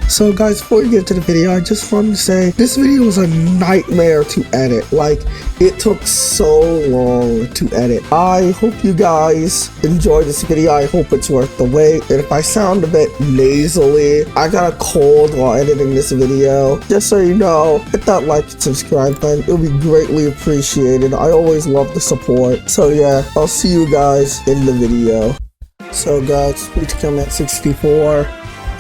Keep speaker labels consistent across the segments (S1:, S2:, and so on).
S1: So guys, before we get into the video, I just wanted to say this video was a nightmare to edit. Like, it took so long to edit. I hope you guys enjoyed this video. I hope it's worth the wait. And if I sound a bit nasally, I got a cold while editing this video. Just so you know, hit that like and subscribe button. It'll be greatly appreciated. I always love the support. So yeah, I'll see you guys in the video. So guys, please come at 64.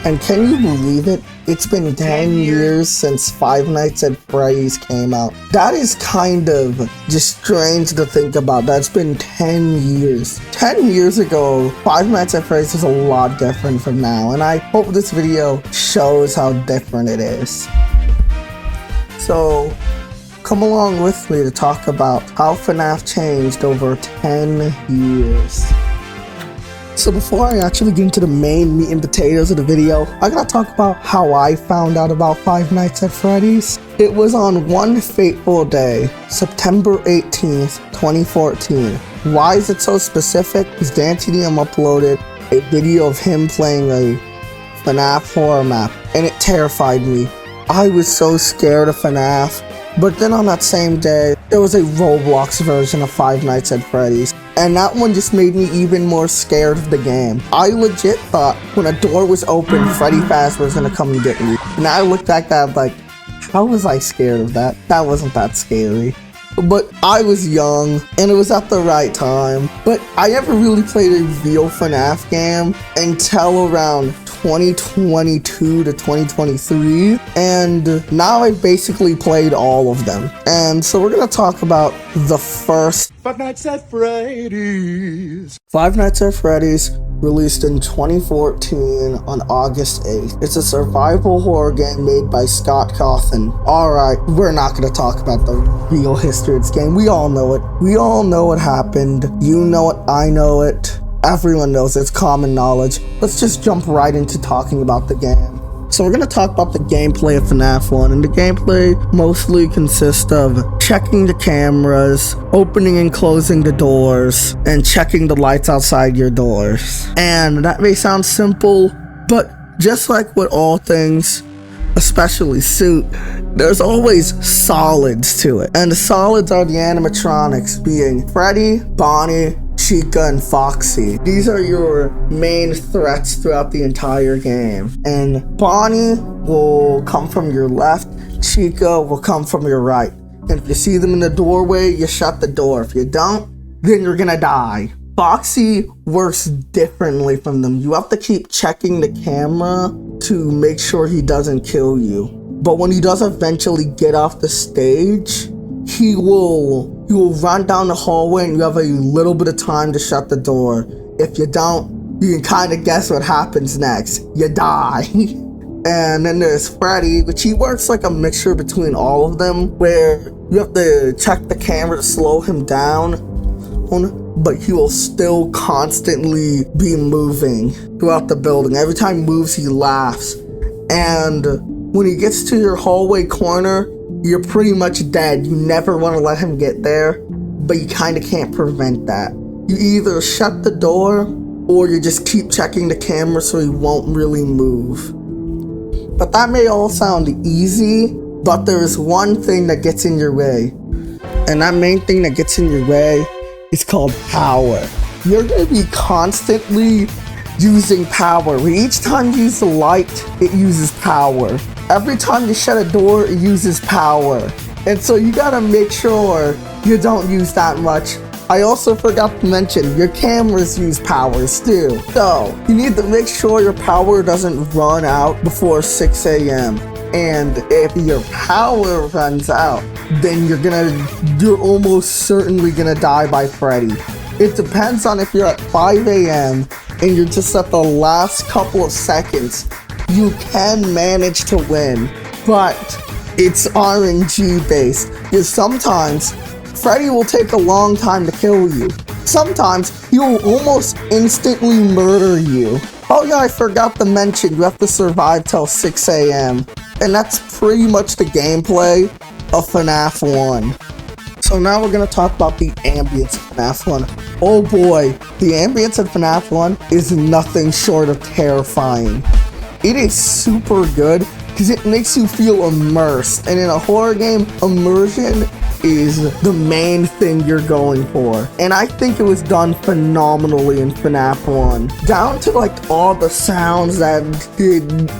S1: And can you believe it? It's been 10 years since Five Nights at Freddy's came out. That is kind of just strange to think about. That's been 10 years. 10 years ago, Five Nights at Freddy's was a lot different from now. And I hope this video shows how different it is. So, come along with me to talk about how FNAF changed over 10 years. So before I actually get into the main meat and potatoes of the video, I gotta talk about how I found out about Five Nights at Freddy's. It was on one fateful day, September 18th, 2014. Why is it so specific? Because DanTDM uploaded a video of him playing a FNAF horror map, and it terrified me. I was so scared of FNAF. But then on that same day, there was a Roblox version of Five Nights at Freddy's, and that one just made me even more scared of the game. I legit thought when a door was open, Freddy Fazbear was gonna come and get me. And I looked at that like, how was I scared of that? That wasn't that scary. But I was young, and it was at the right time. But I never really played a real FNAF game until around 2022 to 2023, and now I basically played all of them. And so we're gonna talk about the first
S2: Five Nights at Freddy's.
S1: Five Nights at Freddy's, released in 2014 on August 8th. It's a survival horror game made by Cawthon. Alright, we're not gonna talk about the real history of this game. We all know it. We all know what happened. You know it, I know it. Everyone knows it's common knowledge. Let's just jump right into talking about the game. So we're going to talk about the gameplay of FNAF 1, and the gameplay mostly consists of checking the cameras, opening and closing the doors, and checking the lights outside your doors. And that may sound simple, but just like with all things, especially suit, there's always solids to it. And the solids are the animatronics, being Freddy, Bonnie, Chica, and Foxy. These are your main threats throughout the entire game. And Bonnie will come from your left, Chica will come from your right. And if you see them in the doorway, you shut the door. If you don't, then you're gonna die. Foxy works differently from them. You have to keep checking the camera to make sure he doesn't kill you. But when he does eventually get off the stage, he will run down the hallway and you have a little bit of time to shut the door. If you don't, you can kind of guess what happens next. You die. And then there's Freddy, which he works like a mixture between all of them, where you have to check the camera to slow him down, but he will still constantly be moving throughout the building. Every time he moves, he laughs. And when he gets to your hallway corner, you're pretty much dead. You never want to let him get there, but you kind of can't prevent that. You either shut the door, or you just keep checking the camera so he won't really move. But that may all sound easy, but there is one thing that gets in your way. And that main thing that gets in your way is called power. You're going to be constantly using power. Each time you use the light, it uses power. Every time you shut a door, it uses power. And so you gotta make sure you don't use that much. I also forgot to mention, your cameras use powers too. So, you need to make sure your power doesn't run out before 6 a.m. And if your power runs out, then you're almost certainly gonna die by Freddy. It depends on if you're at 5 a.m. and you're just at the last couple of seconds. You can manage to win, but it's RNG based. Because sometimes Freddy will take a long time to kill you. Sometimes he will almost instantly murder you. Oh yeah, I forgot to mention, you have to survive till 6 a.m. And that's pretty much the gameplay of FNAF 1. So now we're going to talk about the ambience of FNAF 1. Oh boy, the ambience of FNAF 1 is nothing short of terrifying. it is super good because it makes you feel immersed. And in a horror game, immersion is the main thing you're going for. And I think it was done phenomenally in FNAF 1. Down to like all the sounds that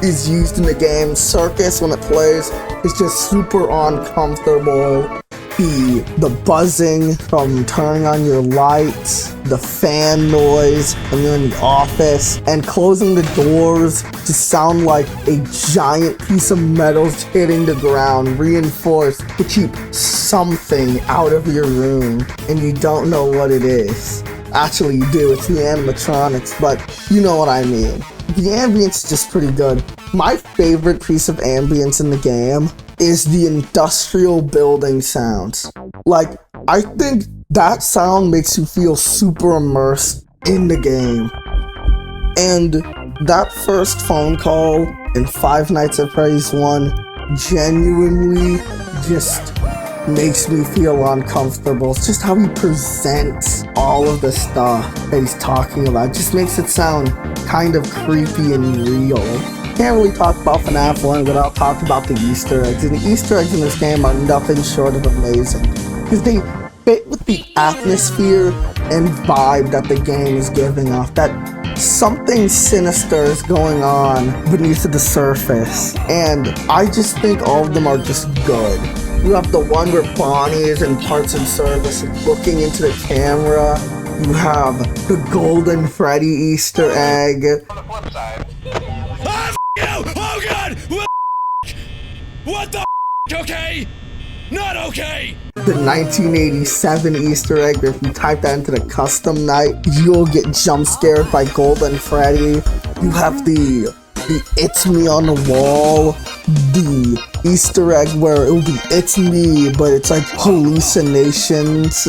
S1: is used in the game. Circus, when it plays, is just super uncomfortable. The buzzing from turning on your lights, the fan noise when you're in the office, and closing the doors to sound like a giant piece of metal hitting the ground, reinforced to keep something out of your room, and you don't know what it is. Actually, you do. It's the animatronics, but you know what I mean. The ambience is just pretty good. My favorite piece of ambience in the game is the industrial building sounds. Like, I think that sound makes you feel super immersed in the game. And that first phone call in Five Nights at Freddy's 1 genuinely just makes me feel uncomfortable. It's just how he presents all of the stuff that he's talking about. It just makes it sound kind of creepy and real. Can't really talk about FNAF 1 without talking about the Easter eggs. And the Easter eggs in this game are nothing short of amazing, because they fit with the atmosphere and vibe that the game is giving off. That something sinister is going on beneath the surface. And I just think all of them are just good. You have the one where Bonnie is in parts and service looking into the camera. You have the Golden Freddy Easter egg.
S3: On the flip side.
S2: You! Oh god! What the okay? Not okay!
S1: The 1987 Easter egg, where if you type that into the custom night, you'll get jump scared by Golden Freddy. You have the It's Me on the wall, the Easter egg where it'll be It's Me, but it's like hallucinations.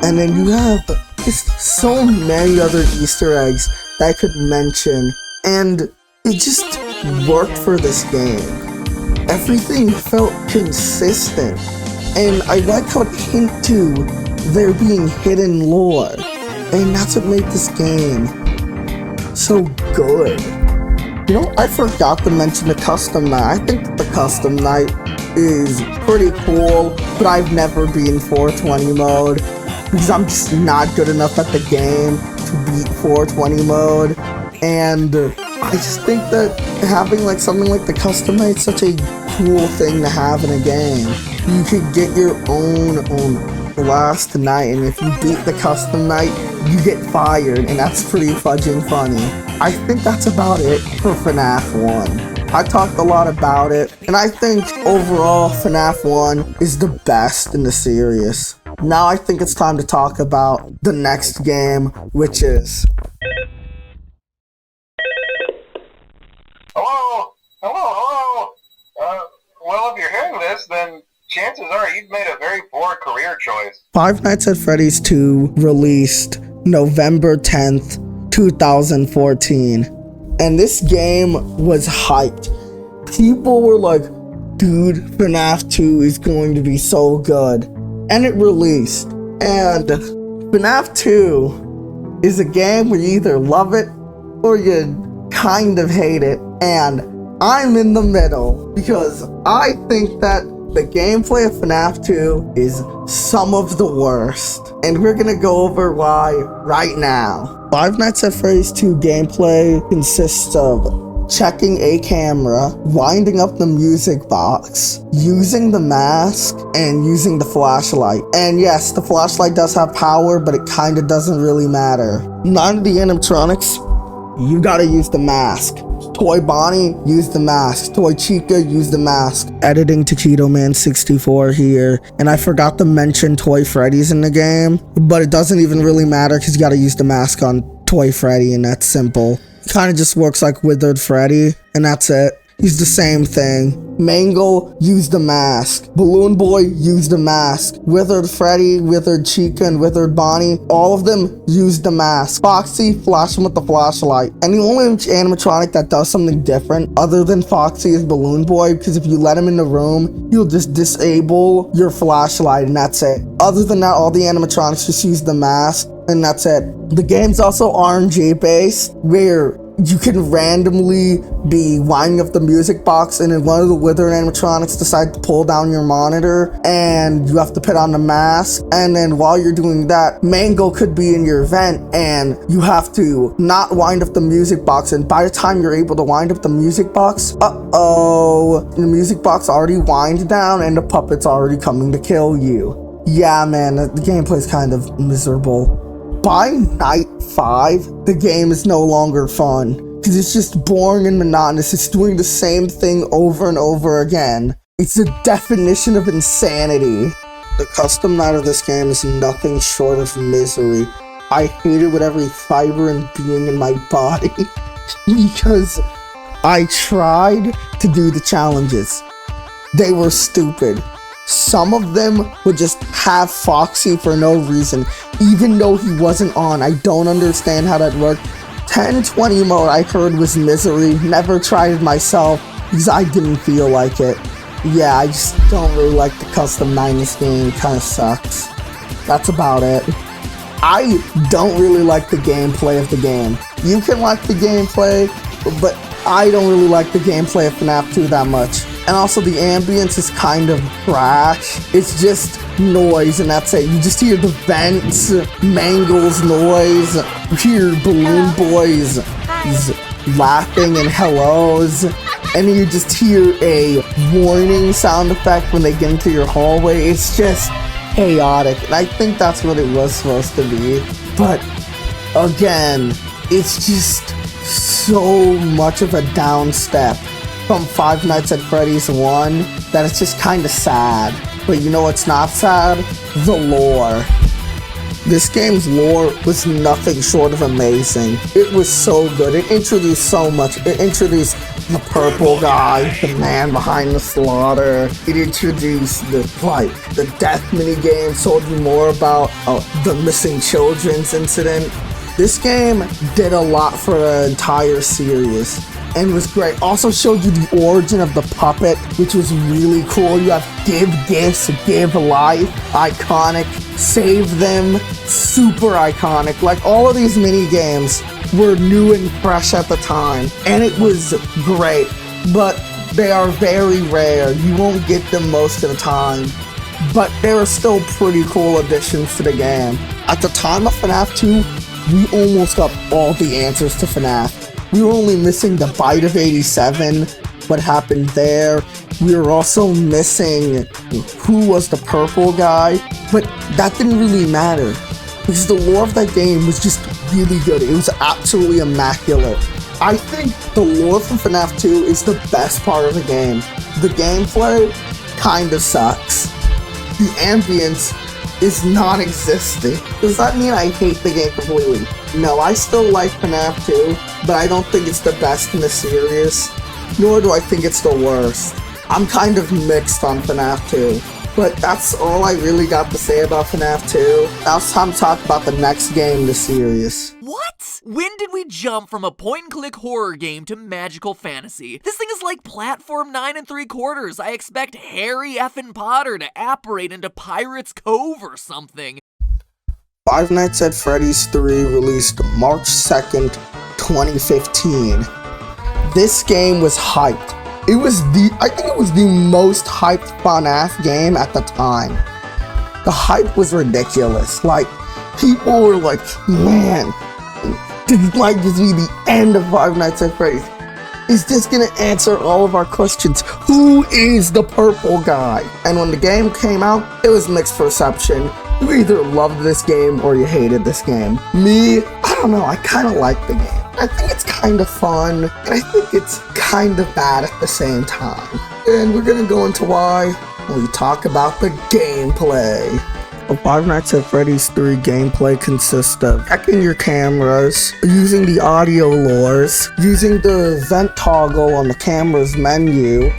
S1: And then you have just so many other Easter eggs that I could mention, and it just worked for this game. Everything felt consistent, and I like how it hinted to there being hidden lore, and that's what made this game so good. You know, I forgot to mention the custom night. I think the custom night is pretty cool, but I've never been 420 mode because I'm just not good enough at the game to beat 420 mode. And I just think that having like something like the custom night is such a cool thing to have in a game. You could get your own last night, and if you beat the custom night, you get fired, and that's pretty fudging funny. I think that's about it for FNAF 1. I talked a lot about it, and I think overall FNAF 1 is the best in the series. Now I think it's time to talk about the next game, which is...
S3: Hello. Well, if you're hearing this, then chances are you've made a very poor career choice.
S1: Five Nights at Freddy's 2 released November 10th, 2014. And this game was hyped. People were like, dude, FNAF 2 is going to be so good. And it released. And FNAF 2 is a game where you either love it or you kind of hate it. And I'm in the middle because I think that the gameplay of FNAF 2 is some of the worst, and we're gonna go over why right now. Five Nights at Freddy's 2 gameplay consists of checking a camera, winding up the music box, using the mask, and using the flashlight. And yes, the flashlight does have power, but it kinda doesn't really matter. None of the animatronics, you gotta use the mask. Toy Bonnie, use the mask. Toy Chica, use the mask. Editing Taquito Man 64 here. And I forgot to mention Toy Freddy's in the game, but it doesn't even really matter because you gotta use the mask on Toy Freddy, and that's simple. Kinda just works like Withered Freddy, and that's it. Use the same thing. Mangle, use the mask. Balloon Boy, use the mask. Withered Freddy, Withered Chica, and Withered Bonnie, all of them use the mask. Foxy, flash him with the flashlight. And the only animatronic that does something different other than Foxy is Balloon Boy, because if you let him in the room, he'll just disable your flashlight, and that's it. Other than that, all the animatronics just use the mask, and that's it. The game's also RNG based, where you can randomly be winding up the music box, and then one of the wither animatronics decide to pull down your monitor, and you have to put on the mask. And then while you're doing that, Mango could be in your vent, and you have to not wind up the music box. And by the time you're able to wind up the music box, the music box already winds down, and the puppet's already coming to kill you. Yeah, man, the gameplay is kind of miserable. By night 5, the game is no longer fun, because it's just boring and monotonous. It's doing the same thing over and over again. It's the definition of insanity. The custom night of this game is nothing short of misery. I hate it with every fiber and being in my body, because I tried to do the challenges. They were stupid. Some of them would just have Foxy for no reason, even though he wasn't on. I don't understand how that worked. 1020 mode I heard was misery. Never tried it myself because I didn't feel like it. Yeah, I just don't really like the custom 9 in this game. It kind of sucks. That's about it. I don't really like the gameplay of the game. You can like the gameplay, but I don't really like the gameplay of FNAF 2 that much. And also the ambience is kind of trash. It's just noise and that's it. You just hear the vents, Mangle's noise, you hear Balloon Boys laughing and hellos, and then you just hear a warning sound effect when they get into your hallway. It's just chaotic, and I think that's what it was supposed to be. But again, it's just so much of a down step from Five Nights at Freddy's 1 that it's just kind of sad. But you know what's not sad? The lore. This game's lore was nothing short of amazing. It was so good. It introduced so much. It introduced the purple guy, the man behind the slaughter. It introduced the death minigame, told you more about the missing children's incident. This game did a lot for the entire series and was great. Also showed you the origin of the puppet, which was really cool. You have give gifts, give life, iconic, save them, super iconic. Like, all of these mini games were new and fresh at the time, and it was great, but they are very rare. You won't get them most of the time, but they were still pretty cool additions to the game. At the time of FNAF 2, we almost got all the answers to FNAF. We were only missing the bite of 87, what happened there. We were also missing who was the purple guy, but that didn't really matter because the lore of that game was just really good. It was absolutely immaculate. I think the lore from FNAF 2 is the best part of the game. The gameplay kinda sucks. The ambience is non-existent. Does that mean I hate the game completely? No, I still like FNAF 2, but I don't think it's the best in the series, nor do I think it's the worst. I'm kind of mixed on FNAF 2, but that's all I really got to say about FNAF 2. Now it's time to talk about the next game in the series.
S4: What? When did we jump from a point-and-click horror game to magical fantasy? This thing is like platform 9 3/4. I expect Harry effing Potter to apparate into Pirate's Cove or something.
S1: Five Nights at Freddy's 3 released March 2nd, 2015. This game was hyped. I think it was the most hyped FNAF game at the time. The hype was ridiculous. Like, people were like, man, this might just be the end of Five Nights at Freddy's. Is this gonna answer all of our questions? Who is the purple guy? And when the game came out, it was mixed reception. You either loved this game or you hated this game. Me, I don't know, I kind of like the game. I think it's kind of fun, and I think it's kind of bad at the same time. And we're gonna go into why when we talk about the gameplay. Five Nights at Freddy's 3 gameplay consists of checking your cameras, using the audio lures, using the vent toggle on the camera's menu,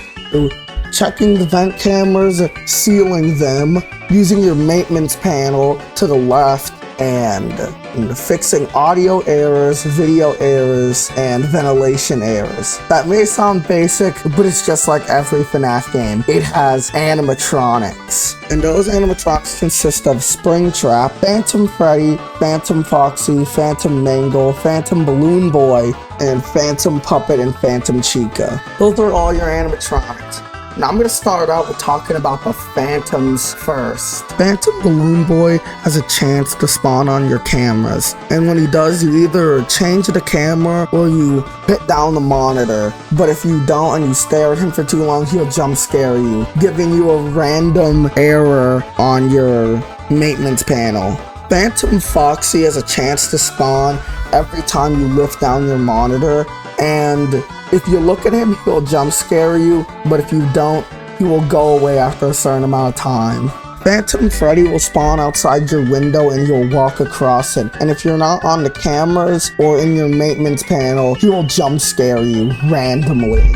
S1: checking the vent cameras, sealing them, using your maintenance panel to the left, and fixing audio errors, video errors, and ventilation errors. That may sound basic, but it's just like every FNAF game. It has animatronics, and those animatronics consist of Springtrap, Phantom Freddy, Phantom Foxy, Phantom Mangle, Phantom Balloon Boy, and Phantom Puppet and Phantom Chica. Those are all your animatronics. Now I'm going to start out with talking about the Phantoms first. Phantom Balloon Boy has a chance to spawn on your cameras, and when he does, you either change the camera or you hit down the monitor. But if you don't and you stare at him for too long, he'll jump scare you, giving you a random error on your maintenance panel. Phantom Foxy has a chance to spawn every time you lift down your monitor, and if you look at him, he'll jump scare you, but if you don't, he will go away after a certain amount of time. Phantom Freddy will spawn outside your window and you'll walk across it, and if you're not on the cameras or in your maintenance panel, he will jump scare you randomly.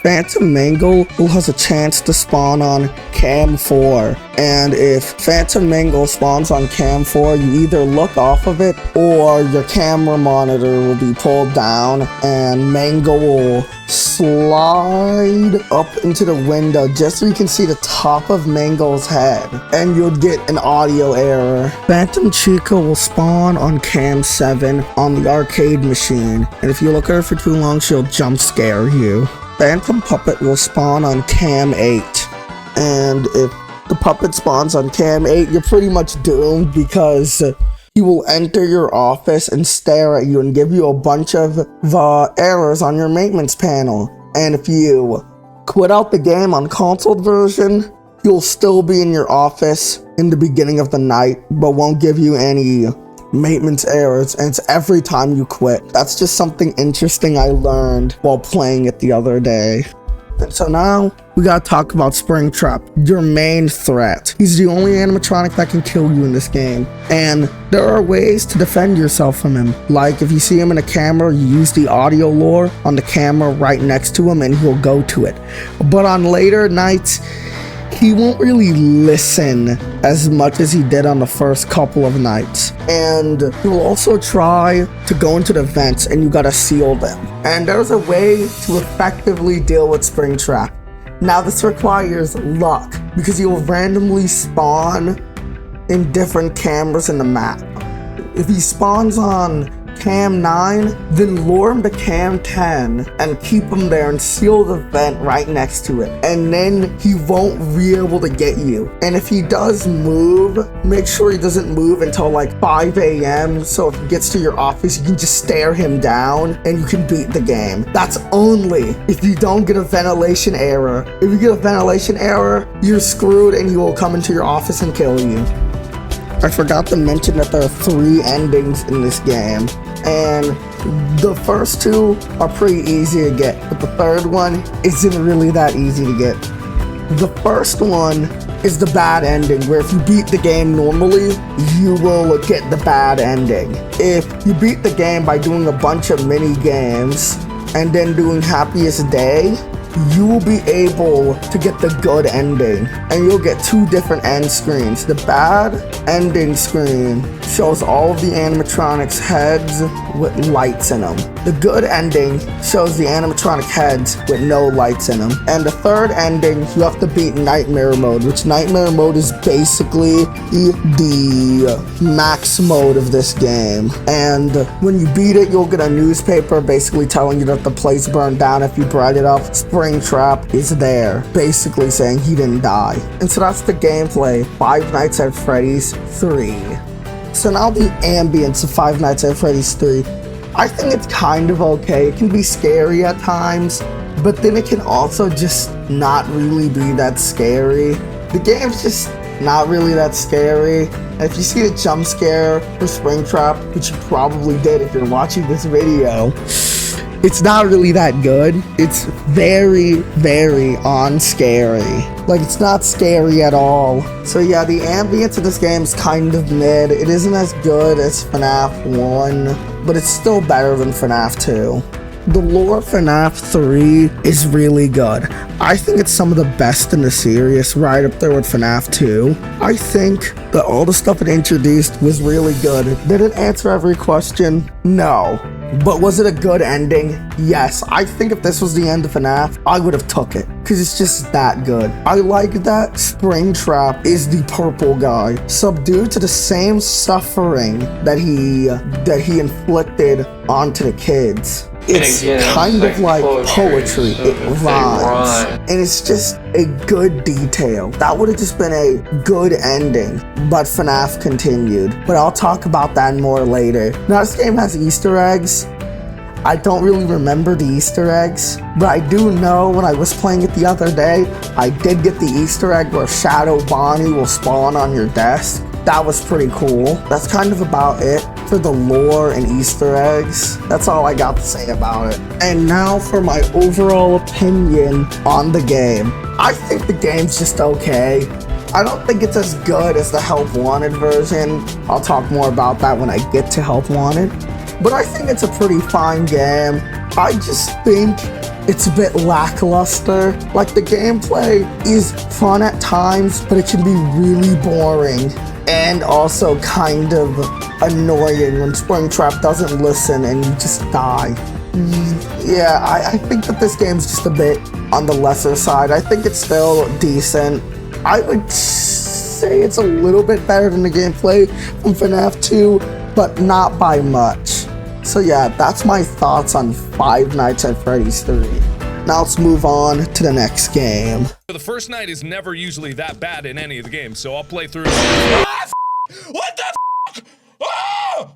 S1: Phantom Mangle has a chance to spawn on Cam 4, and if Phantom Mangle spawns on Cam 4, you either look off of it or your camera monitor will be pulled down and Mangle will slide up into the window just so you can see the top of Mangle's head, and you'll get an audio error. Phantom Chica will spawn on Cam 7 on the arcade machine, and if you look at her for too long, she'll jump scare you. Phantom Puppet will spawn on Cam 8, and if the puppet spawns on Cam 8, you're pretty much doomed because he will enter your office and stare at you and give you a bunch of errors on your maintenance panel. And if you quit out the game on console version, you'll still be in your office in the beginning of the night, but won't give you any maintenance errors, and it's every time you quit. That's just something interesting I learned while playing it the other day. And so now we gotta talk about Springtrap, your main threat. He's the only animatronic that can kill you in this game, and there are ways to defend yourself from him. Like if you see him in a camera, you use the audio lure on the camera right next to him and he'll go to it. But on later nights, he won't really listen as much as he did on the first couple of nights. And he will also try to go into the vents, and you gotta seal them. And there's a way to effectively deal with Springtrap. Now this requires luck, because he will randomly spawn in different cameras in the map. If he spawns on Cam 9, then lure him to Cam 10 and keep him there and seal the vent right next to it, and then he won't be able to get you. And if he does move, make sure he doesn't move until like 5 a.m. so if he gets to your office, you can just stare him down and you can beat the game. That's only if you don't get a ventilation error. If you get a ventilation error, you're screwed and he will come into your office and kill you. I forgot to mention that there are 3 endings in this game, and the first 2 are pretty easy to get, but the third one isn't really that easy to get. The first one is the bad ending, where if you beat the game normally, you will get the bad ending. If you beat the game by doing a bunch of mini games and then doing Happiest Day, you will be able to get the good ending, and you'll get 2 different end screens. The bad ending screen shows all of the animatronics' heads with lights in them. The good ending shows the animatronic heads with no lights in them. And the third ending, you have to beat Nightmare Mode, which Nightmare Mode is basically the max mode of this game. And when you beat it, you'll get a newspaper basically telling you that the place burned down. If you bright it up, Springtrap is there, basically saying he didn't die. And so that's the gameplay, Five Nights at Freddy's 3. So now the ambience of Five Nights at Freddy's 3. I think it's kind of okay. It can be scary at times, but then it can also just not really be that scary. The game's just not really that scary. And if you see the jump scare for Springtrap, which you probably did if you're watching this video, it's not really that good. It's very, very unscary. Like, it's not scary at all. So yeah, the ambience of this game is kind of mid. It isn't as good as FNAF 1, but it's still better than FNAF 2. The lore of FNAF 3 is really good. I think it's some of the best in the series, right up there with FNAF 2. I think that all the stuff it introduced was really good. Did it answer every question? No. But was it a good ending? Yes. I think if this was the end of FNAF, I would have took it, because it's just that good. I like that Springtrap is the purple guy, subdued to the same suffering that he inflicted onto the kids. It's kind of like poetry. It rhymes. And it's just a good detail. That would have just been a good ending, but FNAF continued. But I'll talk about that more later. Now, this game has Easter eggs. I don't really remember the Easter eggs, but I do know when I was playing it the other day, I did get the Easter egg where Shadow Bonnie will spawn on your desk. That was pretty cool. That's kind of about it for the lore and Easter eggs. That's all I got to say about it. And now for my overall opinion on the game. I think the game's just okay. I don't think it's as good as the Help Wanted version. I'll talk more about that when I get to Help Wanted. But I think it's a pretty fine game. I just think it's a bit lackluster. Like, the gameplay is fun at times, but it can be really boring. And also kind of annoying when Springtrap doesn't listen and you just die. Yeah, I think that this game's just a bit on the lesser side. I think it's still decent. I would say it's a little bit better than the gameplay from FNAF 2, but not by much. So yeah, that's my thoughts on Five Nights at Freddy's 3. Now let's move on to the next game.
S2: The first night is never usually that bad in any of the games, so I'll play through. What the f? Oh!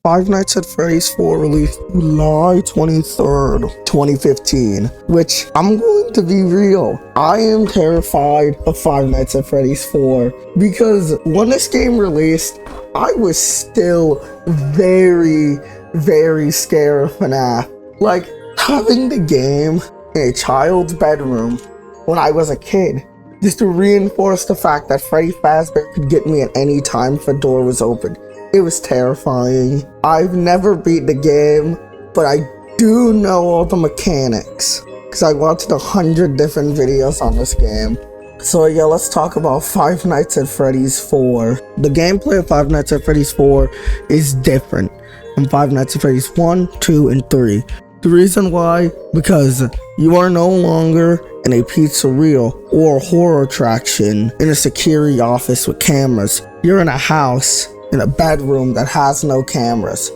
S1: Five Nights at Freddy's 4 released July 23rd, 2015, which I'm going to be real. I am terrified of Five Nights at Freddy's 4 because when this game released, I was still very, very scared of FNAF. Like, having the game in a child's bedroom when I was a kid, just to reinforce the fact that Freddy Fazbear could get me at any time if a door was open. It was terrifying. I've never beat the game, but I do know all the mechanics, because I watched 100 different videos on this game. So yeah, let's talk about Five Nights at Freddy's 4. The gameplay of Five Nights at Freddy's 4 is different from Five Nights at Freddy's 1, 2, and 3. The reason why? Because you are no longer in a pizzeria or a horror attraction in a security office with cameras. You're in a house, in a bedroom that has no cameras.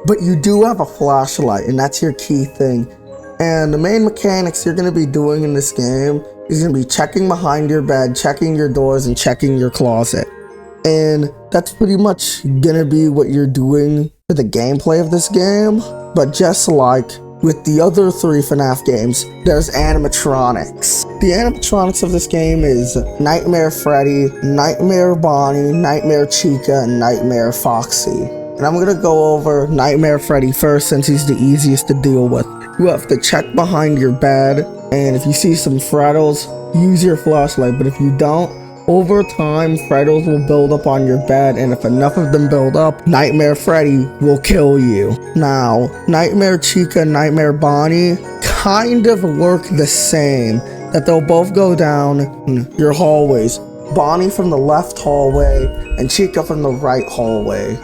S1: But you do have a flashlight, and that's your key thing. And the main mechanics you're going to be doing in this game is going to be checking behind your bed, checking your doors, and checking your closet. And that's pretty much going to be what you're doing for the gameplay of this game. But just like with the other 3 FNAF games, there's animatronics. The animatronics of this game is Nightmare Freddy, Nightmare Bonnie, Nightmare Chica, and Nightmare Foxy. And I'm gonna go over Nightmare Freddy first since he's the easiest to deal with. You have to check behind your bed, and if you see some Freddles, use your flashlight, but if you don't, over time, Freddles will build up on your bed, and if enough of them build up, Nightmare Freddy will kill you. Now, Nightmare Chica and Nightmare Bonnie kind of work the same, that they'll both go down your hallways. Bonnie from the left hallway, and Chica from the right hallway.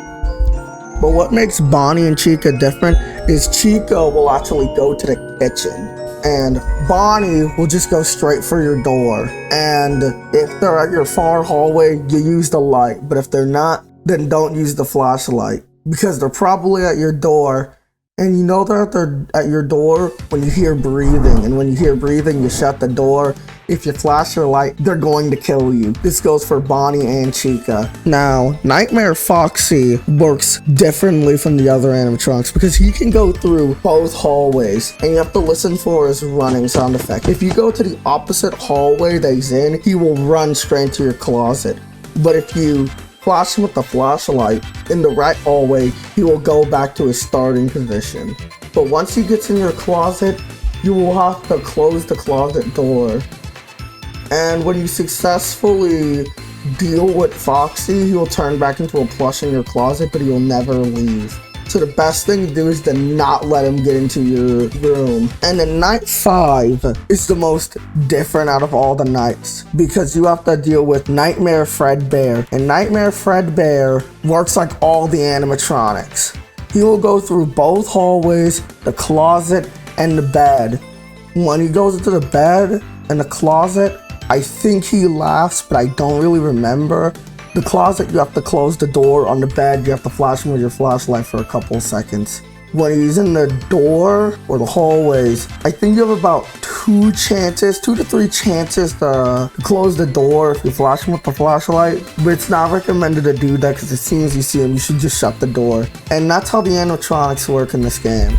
S1: But what makes Bonnie and Chica different is Chica will actually go to the kitchen, and Bonnie will just go straight for your door. And if they're at your far hallway, you use the light. But if they're not, then don't use the flashlight, because they're probably at your door. And you know they're at your door when you hear breathing. And when you hear breathing, you shut the door. If you flash your light, they're going to kill you. This goes for Bonnie and Chica. Now, Nightmare Foxy works differently from the other animatronics because he can go through both hallways, and you have to listen for his running sound effect. If you go to the opposite hallway that he's in, he will run straight to your closet. But if you flash him with the flashlight in the right hallway, he will go back to his starting position. But once he gets in your closet, you will have to close the closet door. And when you successfully deal with Foxy, he will turn back into a plush in your closet, but he will never leave. So the best thing to do is to not let him get into your room. And then night 5 is the most different out of all the nights because you have to deal with Nightmare Fredbear. And Nightmare Fredbear works like all the animatronics. He will go through both hallways, the closet, and the bed. When he goes into the bed and the closet, I think he laughs, but I don't really remember. The closet, you have to close the door. On the bed, you have to flash him with your flashlight for a couple of seconds. When he's in the door or the hallways, I think you have about 2 to 3 chances to close the door if you flash him with the flashlight. But it's not recommended to do that because as soon as you see him, you should just shut the door. And that's how the animatronics work in this game.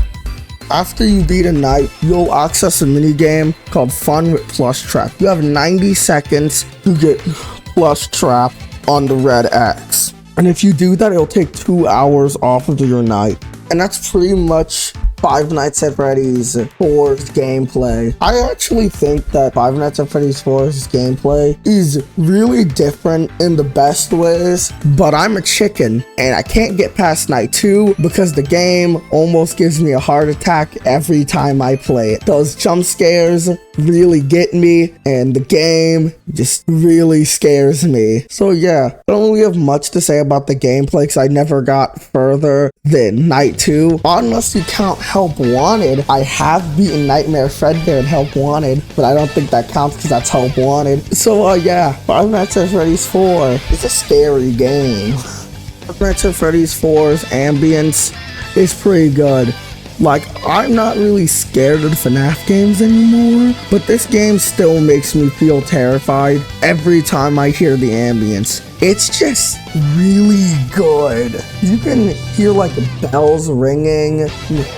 S1: After you beat a night, you'll access a mini game called Fun with Plush Trap. You have 90 seconds to get Plush Trap on the red X. And if you do that, it'll take 2 hours off of your night. And that's pretty much Five Nights at Freddy's 4's gameplay. I actually think that Five Nights at Freddy's 4's gameplay is really different in the best ways, but I'm a chicken and I can't get past night 2 because the game almost gives me a heart attack every time I play it. Those jump scares really get me and the game just really scares me. So yeah, I don't really have much to say about the gameplay because I never got further than night 2. Unless you count Help Wanted, I have beaten Nightmare Fredbear and Help Wanted, but I don't think that counts because that's Help Wanted. So yeah, Five Nights at Freddy's 4 is a scary game. Five Nights at Freddy's 4's ambience is pretty good. Like, I'm not really scared of FNAF games anymore, but this game still makes me feel terrified every time I hear the ambience. It's just really good. You can hear like bells ringing.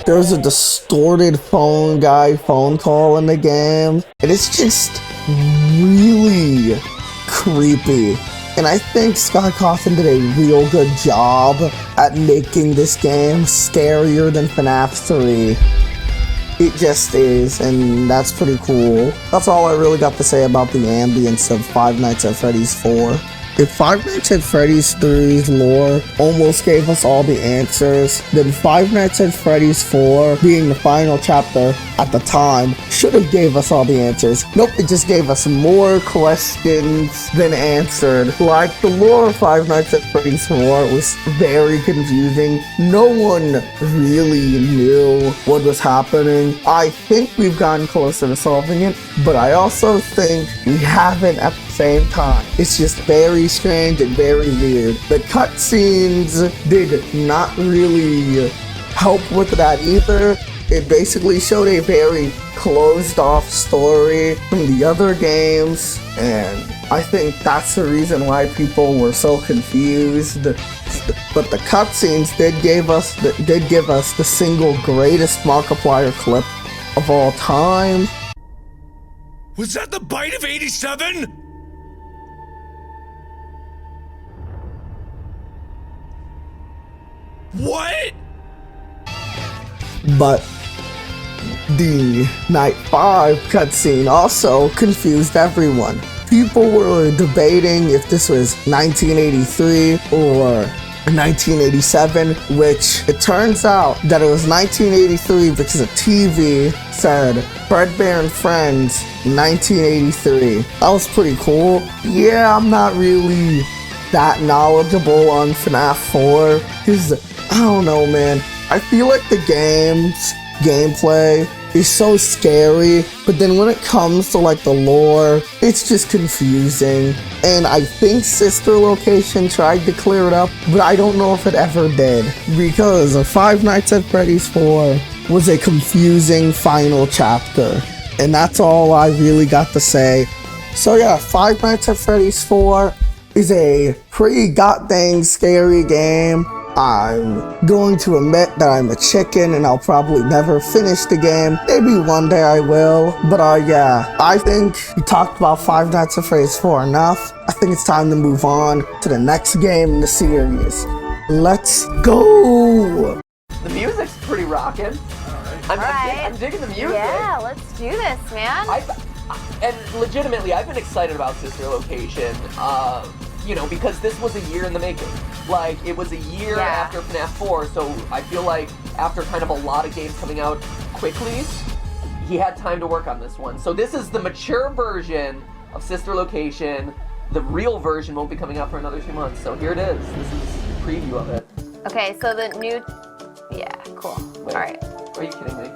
S1: There's a distorted phone call in the game. And it's just really creepy. And I think Cawthon did a real good job at making this game scarier than FNAF 3. It just is, and that's pretty cool. That's all I really got to say about the ambience of Five Nights at Freddy's 4. If Five Nights at Freddy's 3's lore almost gave us all the answers, then Five Nights at Freddy's 4, being the final chapter at the time, should have gave us all the answers. Nope, it just gave us more questions than answered. Like, the lore of Five Nights at Freddy's 4 was very confusing. No one really knew what was happening. I think we've gotten closer to solving it, but I also think we haven't at the same time. It's just very strange and very weird. The cutscenes did not really help with that either. It basically showed a very closed off story from the other games, and I think that's the reason why people were so confused. But the cutscenes did give us the single greatest Markiplier clip of all time.
S2: Was that the bite of 87? What?
S1: But the Night 5 cutscene also confused everyone. People were debating if this was 1983 or 1987, which it turns out that it was 1983 because a TV said Fredbear and Friends 1983. That was pretty cool. Yeah, I'm not really that knowledgeable on FNAF 4 because I don't know, man. I feel like the game's gameplay is so scary, but then when it comes to like the lore, it's just confusing. And I think Sister Location tried to clear it up, but I don't know if it ever did, because Five Nights at Freddy's 4 was a confusing final chapter. And that's all I really got to say. So yeah, Five Nights at Freddy's 4 is a pretty goddamn scary game. I'm going to admit that I'm a chicken and I'll probably never finish the game. Maybe one day I will. But yeah, I think we talked about Five Nights at Freddy's 4 enough. I think it's time to move on to the next game in the series. Let's go!
S4: The music's pretty rockin'. I'm digging the music.
S5: Yeah, let's do this, man.
S4: And legitimately, I've been excited about Sister Location, you know, because this was a year in the making. Like, it was a year after FNAF 4, so I feel like after kind of a lot of games coming out quickly, he had time to work on this one. So this is the mature version of Sister Location. The real version won't be coming out for another 2 months, so here it is. This is a preview of it.
S5: Okay, so the new... Yeah, cool.
S4: Wait,
S5: alright.
S4: Are you kidding me?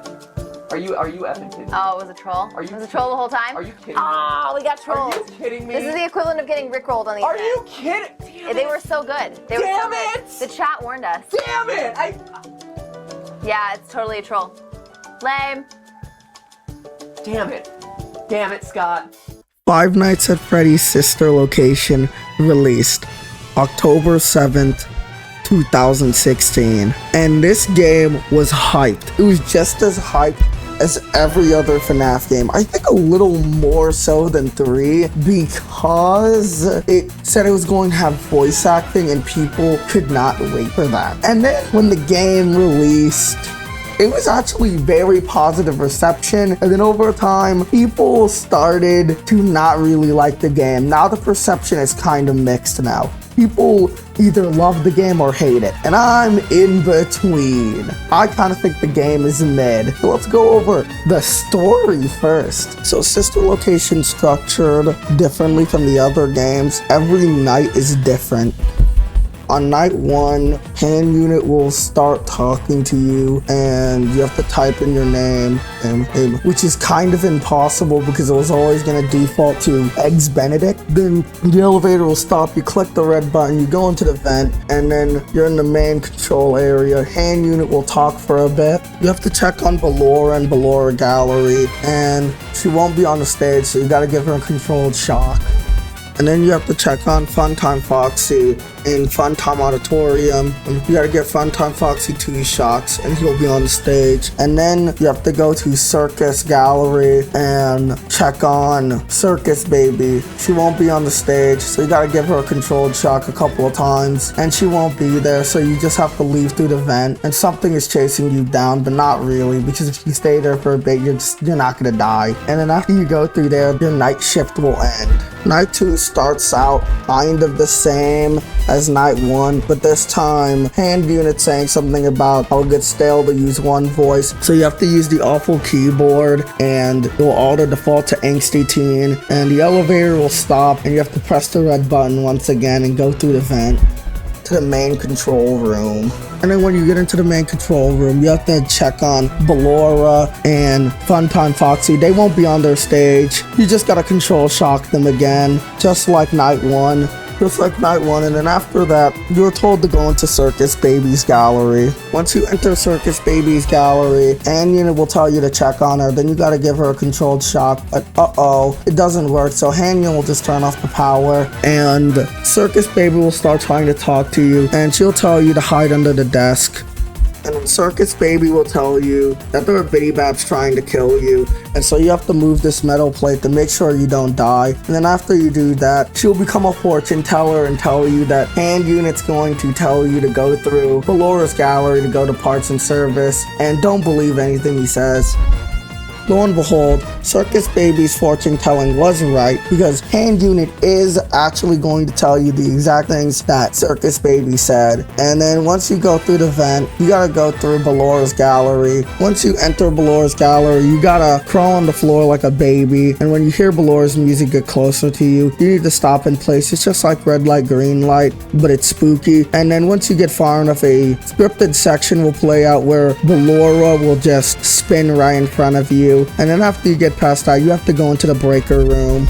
S4: Are you effing kidding me?
S5: Oh, it was a troll?
S4: Are you
S5: it was a troll the whole time?
S4: Are you kidding me?
S5: Oh, we got trolled.
S4: Are you kidding me?
S5: This is the equivalent of getting rickrolled on the
S4: Are
S5: internet.
S4: you kidding? Damn
S5: They
S4: it.
S5: were so good. They were
S4: Damn
S5: so good.
S4: it!
S5: The chat warned us.
S4: Damn it!
S5: Yeah, it's totally a troll. Lame.
S4: Damn it. Damn it, Scott.
S1: Five Nights at Freddy's Sister Location released October 7th, 2016. And this game was hyped. It was just as hyped as every other FNAF game. I think a little more so than 3 because it said it was going to have voice acting and people could not wait for that. And then when the game released, it was actually very positive reception, and then over time, people started to not really like the game. Now the perception is kind of mixed now. People either love the game or hate it, and I'm in between. I kind of think the game is mid. So let's go over the story first. So Sister Location structured differently from the other games. Every night is different. On night 1, hand unit will start talking to you and you have to type in your name, which is kind of impossible because it was always going to default to Eggs Benedict. Then the elevator will stop, you click the red button, you go into the vent, and then you're in the main control area. Hand unit will talk for a bit. You have to check on Ballora and Ballora Gallery, and she won't be on the stage, so you got to give her a controlled shock. And then you have to check on Funtime Foxy in Funtime Auditorium. And you gotta get Funtime Foxy 2 shots and he'll be on the stage. And then you have to go to Circus Gallery and check on Circus Baby. She won't be on the stage, so you gotta give her a controlled shock a couple of times. And she won't be there, so you just have to leave through the vent. And something is chasing you down, but not really, because if you stay there for a bit, you're not gonna die. And then after you go through there, your night shift will end. Night 2 starts out kind of the same as night 1, but this time hand unit saying something about how it gets stale to use one voice, so you have to use the awful keyboard and it will auto default to Angsty Teen, and the elevator will stop and you have to press the red button once again and go through the vent to the main control room. And then when you get into the main control room, you have to check on Ballora and Funtime Foxy. They won't be on their stage. You just gotta control shock them again, just like night 1. And then after that, you're told to go into Circus Baby's gallery. Once you enter Circus Baby's gallery, hand unit will tell you to check on her. Then you gotta give her a controlled shock, but it doesn't work. So hand unit will just turn off the power, and Circus Baby will start trying to talk to you, and she'll tell you to hide under the desk. And then Circus Baby will tell you that there are Bitty Babs trying to kill you, and so you have to move this metal plate to make sure you don't die. And then after you do that, she'll become a fortune teller and tell you that hand unit's going to tell you to go through Ballora's gallery to go to parts and service, and don't believe anything he says. Lo and behold, Circus Baby's fortune telling was right, because hand unit is actually going to tell you the exact things that Circus Baby said. And then once you go through the vent, you gotta go through Ballora's gallery. Once you enter Ballora's gallery, you gotta crawl on the floor like a baby, and when you hear Ballora's music get closer to you, you need to stop in place. It's just like red light, green light, but it's spooky. And then once you get far enough, a scripted section will play out where Ballora will just spin right in front of you. And then after you get past that, you have to go into the breaker room.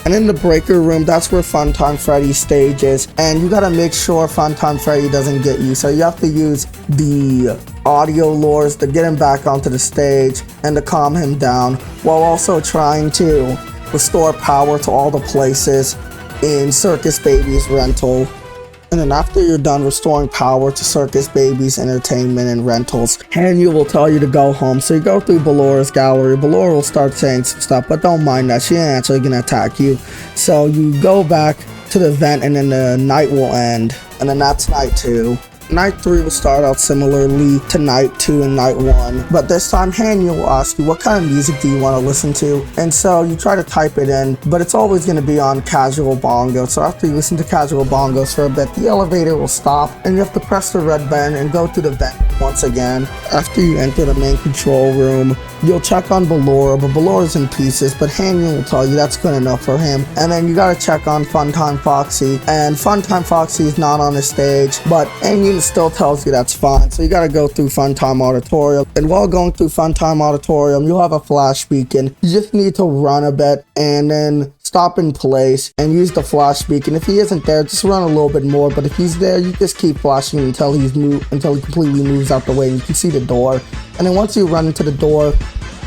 S1: And in the breaker room, that's where Funtime Freddy's stage is. And you gotta make sure Funtime Freddy doesn't get you. So you have to use the audio lures to get him back onto the stage and to calm him down, while also trying to restore power to all the places in Circus Baby's rental. And then after you're done restoring power to Circus Baby's entertainment and rentals, Hanya will tell you to go home. So you go through Ballora's gallery. Ballora will start saying some stuff, but don't mind that. She ain't actually gonna attack you. So you go back to the vent and then the night will end. And then that's night 2. Night 3 will start out similarly to Night 2 and Night 1, but this time Hanya will ask you what kind of music do you want to listen to, and so you try to type it in, but it's always going to be on casual bongo. So after you listen to casual bongos for a bit, the elevator will stop and you have to press the red button and go through the vent once again. After you enter the main control room, you'll check on Ballora, but Ballora's in pieces, but Hanya will tell you that's good enough for him. And then you gotta check on Funtime Foxy, and Funtime Foxy is not on the stage, but Hanya still tells you that's fine. So you gotta go through Funtime Auditorium, and while going through Funtime Auditorium, you'll have a flash beacon. You just need to run a bit and then stop in place and use the flash beacon. If he isn't there, just run a little bit more, but if he's there, you just keep flashing until he completely moves out the way and you can see the door. And then once you run into the door,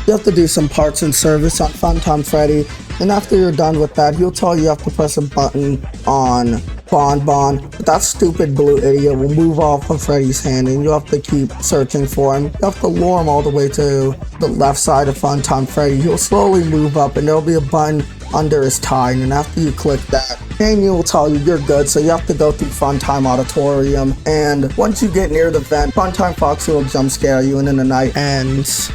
S1: you have to do some parts and service on Funtime Freddy, and after you're done with that, he'll tell you have to press a button on Bon Bon, but that stupid blue idiot will move off of Freddy's hand and you'll have to keep searching for him. You have to lure him all the way to the left side of Funtime Freddy. He'll slowly move up and there'll be a button under his tie, and after you click that, Hanya will tell you you're good, so you have to go through Funtime Auditorium, and once you get near the vent, Funtime Foxy will jump scare you, and then the night ends.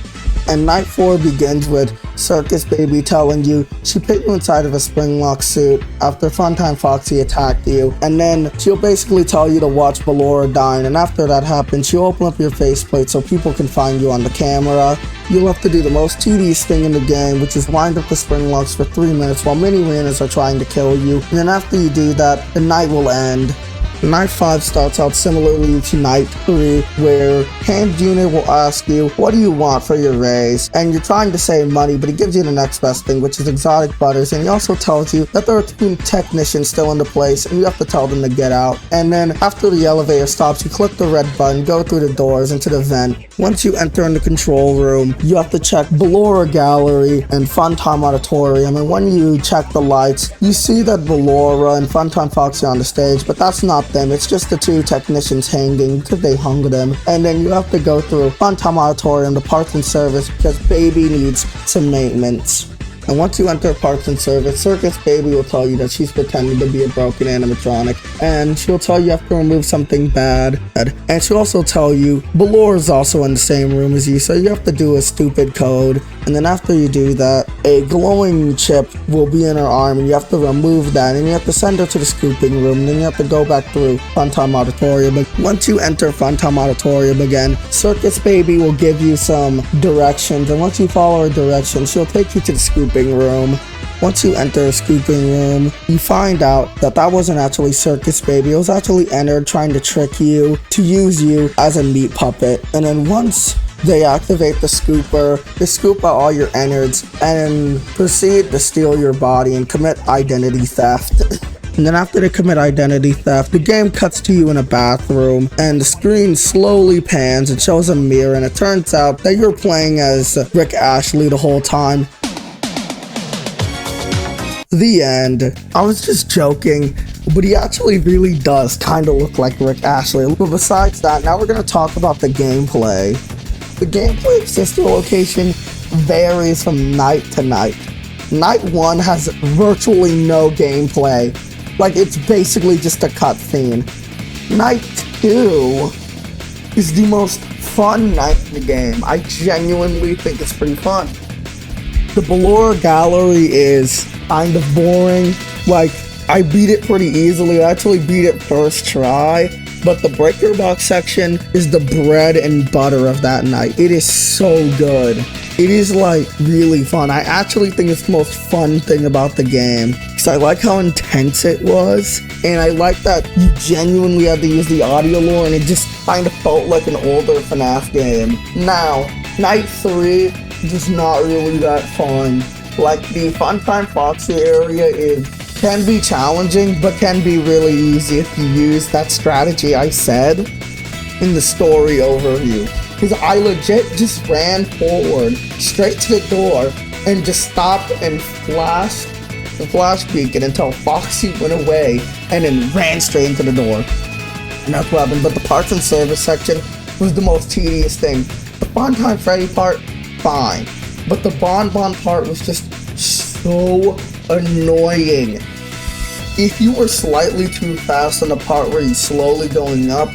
S1: And Night 4 begins with Circus Baby telling you she put you inside of a spring lock suit after Funtime Foxy attacked you, and then she'll basically tell you to watch Ballora dying, and after that happens, she'll open up your faceplate so people can find you on the camera. You'll have to do the most tedious thing in the game, which is wind up the spring locks for 3 minutes while mini Ranas are trying to kill you, and then after you do that, the night will end. Night 5 starts out similarly to Night 3, where Ham Jr. will ask you, what do you want for your raise? And you're trying to save money, but he gives you the next best thing, which is exotic butters, and he also tells you that there are 2 technicians still in the place, and you have to tell them to get out. And then, after the elevator stops, you click the red button, go through the doors into the vent. Once you enter in the control room, you have to check Ballora Gallery and Funtime Auditorium, and when you check the lights, you see that Ballora and Funtime Foxy are on the stage, but that's not them, it's just the 2 technicians hanging because they hung them. And then you have to go through Funtime Auditorium, the parts and service, because Baby needs some maintenance. And once you enter parts and service, Circus Baby will tell you that she's pretending to be a broken animatronic, and she'll tell you have to remove something bad. And she'll also tell you Ballora is also in the same room as you, so you have to do a stupid code. And then after you do that, a glowing chip will be in her arm, and you have to remove that, and you have to send her to the scooping room, and then you have to go back through Funtime Auditorium. But once you enter Funtime Auditorium again, Circus Baby will give you some directions, and once you follow her directions, she'll take you to the scooping room. Once you enter a scooping room, you find out that that wasn't actually Circus Baby. It was actually Ennard trying to trick you to use you as a meat puppet. And then once they activate the scooper, they scoop out all your Ennards and proceed to steal your body and commit identity theft. And then after they commit identity theft, the game cuts to you in a bathroom, and the screen slowly pans and shows a mirror, and it turns out that you're playing as Rick Ashley the whole time. The end. I was just joking, but he actually really does kind of look like Rick Ashley. But besides that, now we're going to talk about the gameplay. The gameplay of Sister Location varies from night to night. Night 1 has virtually no gameplay. Like, it's basically just a cutscene. Night 2 is the most fun night in the game. I genuinely think it's pretty fun. The Ballora Gallery is kind of boring. Like, I beat it pretty easily. I actually beat it first try. But the Breaker Box section is the bread and butter of that night. It is so good. It is, like, really fun. I actually think it's the most fun thing about the game, because I like how intense it was, and I like that you genuinely had to use the audio lore, and it just kind of felt like an older FNAF game. Now, Night 3 is not really that fun. Like, the Funtime Foxy area can be challenging, but can be really easy if you use that strategy I said in the story overview. Because I legit just ran forward, straight to the door, and just stopped and flashed the flash beacon until Foxy went away, and then ran straight into the door. And that's what happened. But the parts and service section was the most tedious thing. The Funtime Freddy part, fine. But the Bon Bon part was just so annoying. If you were slightly too fast on the part where you're slowly going up,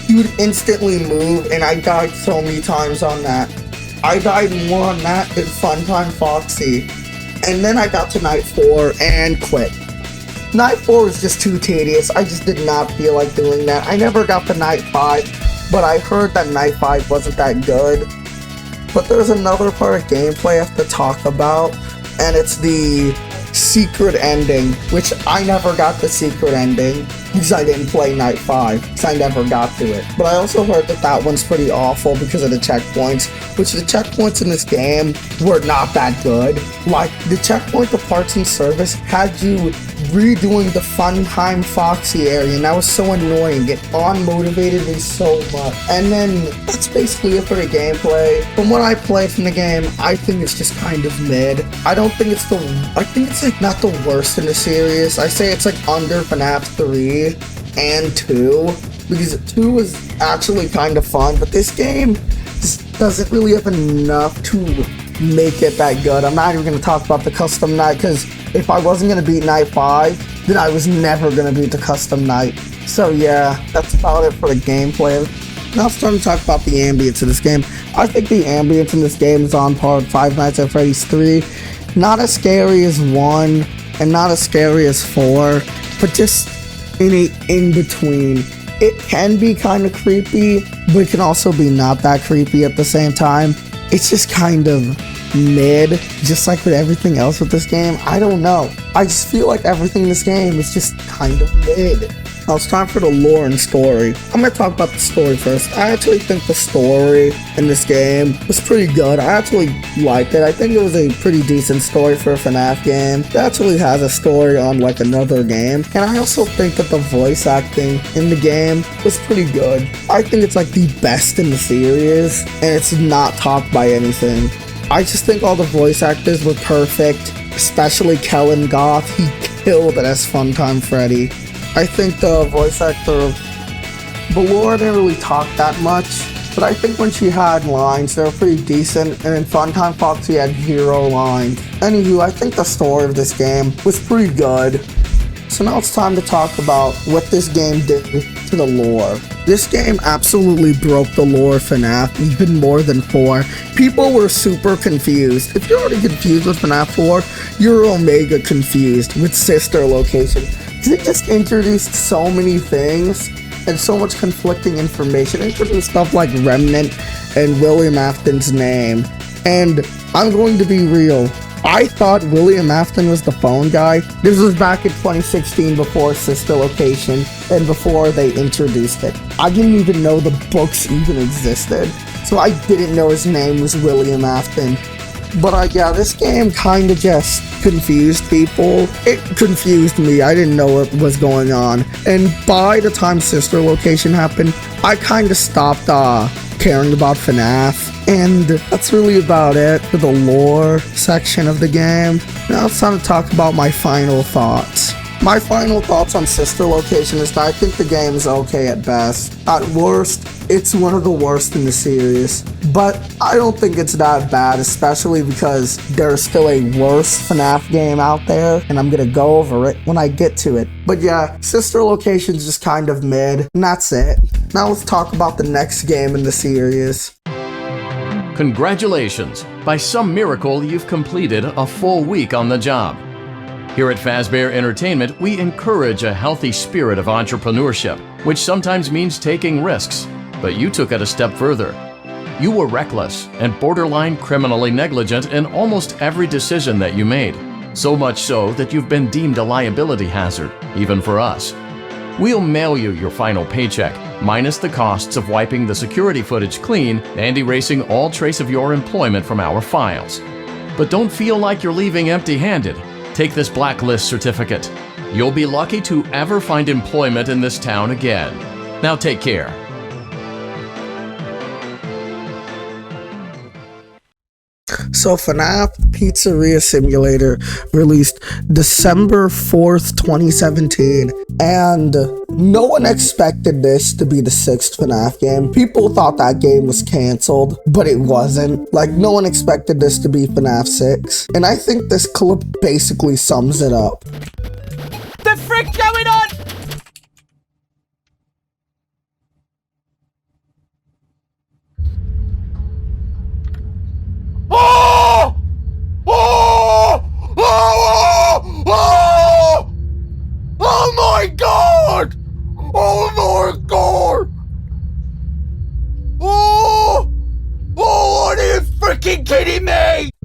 S1: he would instantly move, and I died so many times on that. I died more on that than Funtime Foxy. And then I got to Night 4 and quit. Night 4 was just too tedious. I just did not feel like doing that. I never got to Night 5, but I heard that Night 5 wasn't that good. But there's another part of gameplay I have to talk about, and it's the secret ending, which I never got the secret ending because I didn't play Night 5, because I never got to it. But I also heard that that one's pretty awful because of the checkpoints, which the checkpoints in this game were not that good. Like, the checkpoint, the parts and service had you redoing the Funtime Foxy area, and that was so annoying. It unmotivated me so much. And then that's basically it for the gameplay. From what I played from the game, I think it's just kind of mid. I think it's like not the worst in the series. I say it's like under FNAF 3 and 2, because 2 was actually kind of fun, but this game just doesn't really have enough to make it that good. I'm not even going to talk about the custom night, because if I wasn't going to beat Night 5, then I was never going to beat the custom night. So yeah, that's about it for the gameplay. Now it's time to talk about the ambience of this game. I think the ambience in this game is on par with Five Nights at Freddy's 3. Not as scary as 1, and not as scary as 4, but just in between. It can be kind of creepy, but it can also be not that creepy at the same time. It's just kind of mid, just like with everything else with this game. I don't know. I just feel like everything in this game is just kind of mid. Now it's time for the lore and story. I'm gonna talk about the story first. I actually think the story in this game was pretty good. I actually liked it. I think it was a pretty decent story for a FNAF game. It actually has a story on like another game. And I also think that the voice acting in the game was pretty good. I think it's like the best in the series, and it's not topped by anything. I just think all the voice actors were perfect, especially Kellen Goth. He killed it as Funtime Freddy. I think the voice actor of Ballora didn't really talk that much, but I think when she had lines, they were pretty decent, and in Funtime Foxy had 0 lines. Anywho, I think the story of this game was pretty good. So now it's time to talk about what this game did to the lore. This game absolutely broke the lore of FNAF even more than 4. People were super confused. If you're already confused with FNAF 4, you're omega confused with Sister Location. It just introduced so many things and so much conflicting information. It introduced stuff like Remnant and William Afton's name. And I'm going to be real. I thought William Afton was the phone guy. This was back in 2016 before Sister Location and before they introduced it. I didn't even know the books even existed. So I didn't know his name was William Afton. But yeah, this game kind of just confused people. It confused me. I didn't know what was going on. And by the time Sister Location happened, I kind of stopped caring about FNAF. And that's really about it for the lore section of the game. Now it's time to talk about my final thoughts. My final thoughts on Sister Location is that I think the game is okay at best. At worst, it's one of the worst in the series. But I don't think it's that bad, especially because there's still a worse FNAF game out there, and I'm gonna go over it when I get to it. But yeah, Sister Location's just kind of mid, and that's it. Now let's talk about the next game in the series.
S6: Congratulations! By some miracle, you've completed a full week on the job. Here at Fazbear Entertainment, we encourage a healthy spirit of entrepreneurship, which sometimes means taking risks, but you took it a step further. You were reckless and borderline criminally negligent in almost every decision that you made, so much so that you've been deemed a liability hazard, even for us. We'll mail you your final paycheck, minus the costs of wiping the security footage clean and erasing all trace of your employment from our files. But don't feel like you're leaving empty-handed. Take this blacklist certificate. You'll be lucky to ever find employment in this town again. Now take care.
S1: So FNAF Pizzeria Simulator released December 4th, 2017, and no one expected this to be the 6th FNAF game. People thought that game was canceled, but it wasn't. Like, no one expected this to be FNAF 6, and I think this clip basically sums it up.
S7: The frick going on?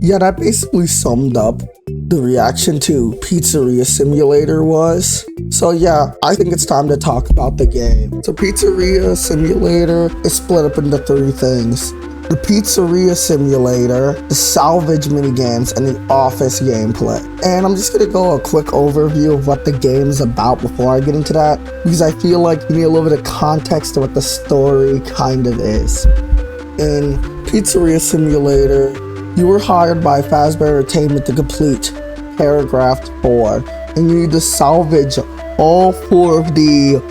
S1: Yeah, that basically summed up the reaction to Pizzeria Simulator was. So yeah, I think it's time to talk about the game. So Pizzeria Simulator is split up into 3 things. The Pizzeria Simulator, the salvage minigames, and the office gameplay. And I'm just gonna go a quick overview of what the game's about before I get into that, because I feel like you need a little bit of context to what the story kind of is. In Pizzeria Simulator, you were hired by Fazbear Entertainment to complete Paragraph 4, and you need to salvage all 4 of the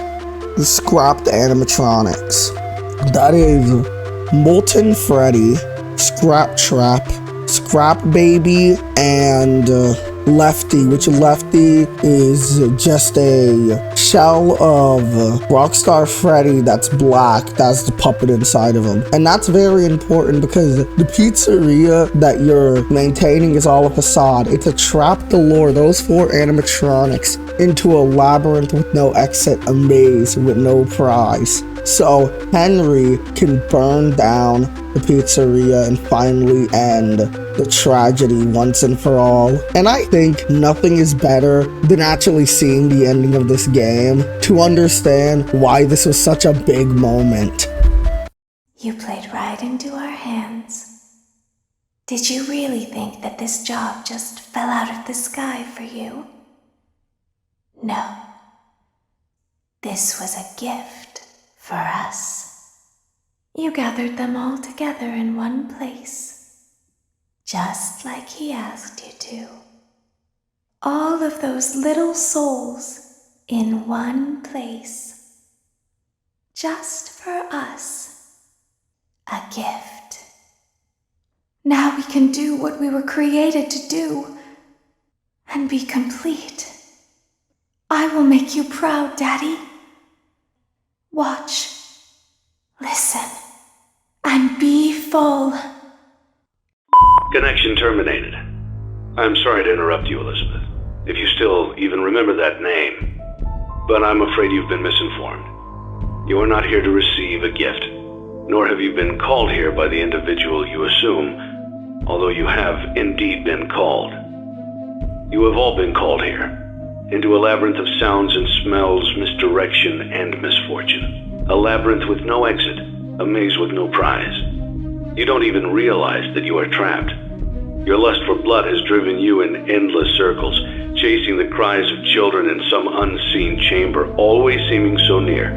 S1: scrapped animatronics. That is Molten Freddy, Scrap Trap, Scrap Baby, and Lefty, which Lefty is just a shell of Rockstar Freddy that's black, that's the puppet inside of him. And that's very important because the pizzeria that you're maintaining is all a facade. It's a trap galore, those 4 animatronics, into a labyrinth with no exit, a maze with no prize. So Henry can burn down the pizzeria and finally end the tragedy once and for all. And I think nothing is better than actually seeing the ending of this game to understand why this was such a big moment.
S7: You played right into our hands. Did you really think that this job just fell out of the sky for you? No. This was a gift for us. You gathered them all together in one place, just like he asked you to. All of those little souls in one place, just for us. A gift. Now we can do what we were created to do, and be complete. I will make you proud, Daddy. Watch, listen, and be full.
S8: Connection terminated. I'm sorry to interrupt you, Elizabeth, if you still even remember that name. But I'm afraid you've been misinformed. You are not here to receive a gift, nor have you been called here by the individual you assume, although you have indeed been called. You have all been called here, into a labyrinth of sounds and smells, misdirection, and misfortune. A labyrinth with no exit, a maze with no prize. You don't even realize that you are trapped. Your lust for blood has driven you in endless circles, chasing the cries of children in some unseen chamber, always seeming so near,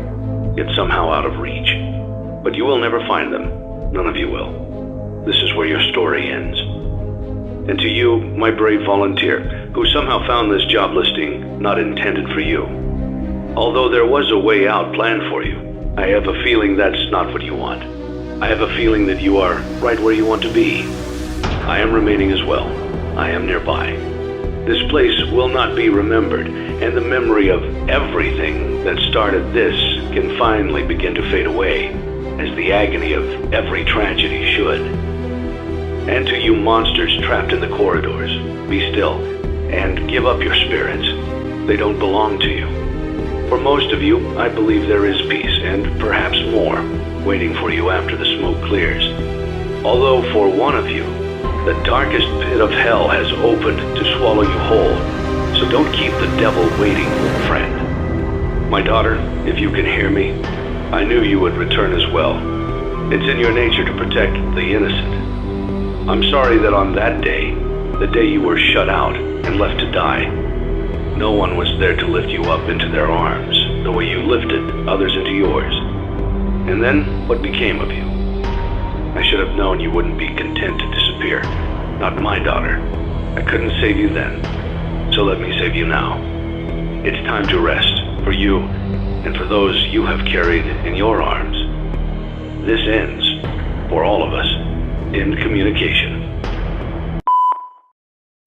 S8: yet somehow out of reach. But you will never find them. None of you will. This is where your story ends. And to you, my brave volunteer, who somehow found this job listing not intended for you. Although there was a way out planned for you, I have a feeling that's not what you want. I have a feeling that you are right where you want to be. I am remaining as well. I am nearby. This place will not be remembered, and the memory of everything that started this can finally begin to fade away, as the agony of every tragedy should. And to you monsters trapped in the corridors, be still, and give up your spirits. They don't belong to you. For most of you, I believe there is peace, and perhaps more, waiting for you after the smoke clears. Although for one of you, the darkest pit of hell has opened to swallow you whole, so don't keep the devil waiting, friend. My daughter, if you can hear me, I knew you would return as well. It's in your nature to protect the innocent. I'm sorry that on that day, the day you were shut out and left to die, no one was there to lift you up into their arms, the way you lifted others into yours. And then, what became of you? I should have known you wouldn't be content to disappear. Not my daughter. I couldn't save you then, so let me save you now. It's time to rest, for you, and for those you have carried in your arms. This ends, for all of us, in communication.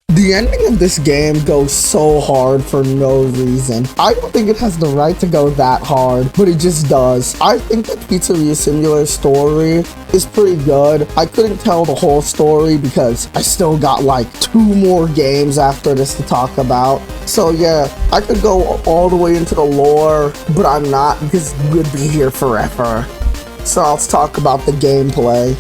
S1: The ending of this game goes so hard for no reason. I don't think it has the right to go that hard, but it just does. I think the Pizzeria Simulator story is pretty good. I couldn't tell the whole story because I still got like 2 more games after this to talk about. So yeah, I could go all the way into the lore, but I'm not because we'd be here forever. So let's talk about the gameplay.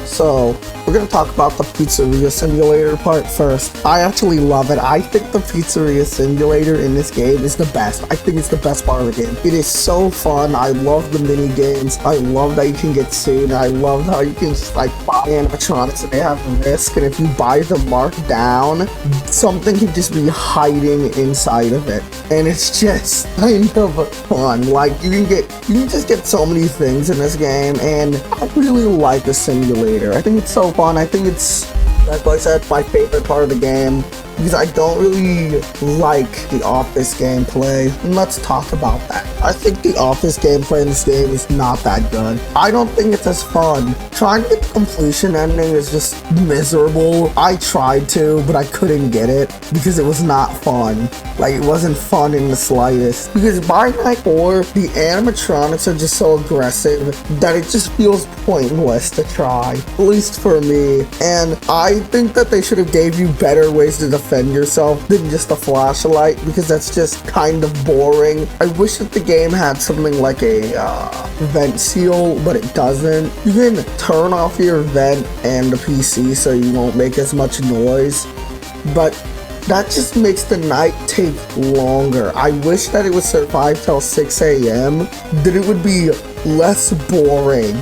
S1: So We're gonna talk about the Pizzeria Simulator part first. I actually love it. I think the Pizzeria Simulator in this game is the best. I think it's the best part of the game. It is so fun. I love the mini games. I love that you can get sued. I love how you can just like buy animatronics and they have risk, and if you buy them marked down, something can just be hiding inside of it. And it's just kind of fun. Like you can just get so many things in this game, and I really like the simulator. I think it's so fun. I think it's, like I said, my favorite part of the game, because I don't really like the Office gameplay. And let's talk about that. I think the Office gameplay in this game is not that good. I don't think it's as fun. Trying to get the completion ending is just miserable. I tried to, but I couldn't get it because it was not fun. Like, it wasn't fun in the slightest. Because by night 4, the animatronics are just so aggressive that it just feels pointless to try. At least for me. And I think that they should have gave you better ways to defend yourself than just a flashlight, because that's just kind of boring. I wish that the game had something like a vent seal, but it doesn't. You can turn off your vent and the PC so you won't make as much noise, but that just makes the night take longer. I wish that it would survive till 6 a.m. Then it would be less boring.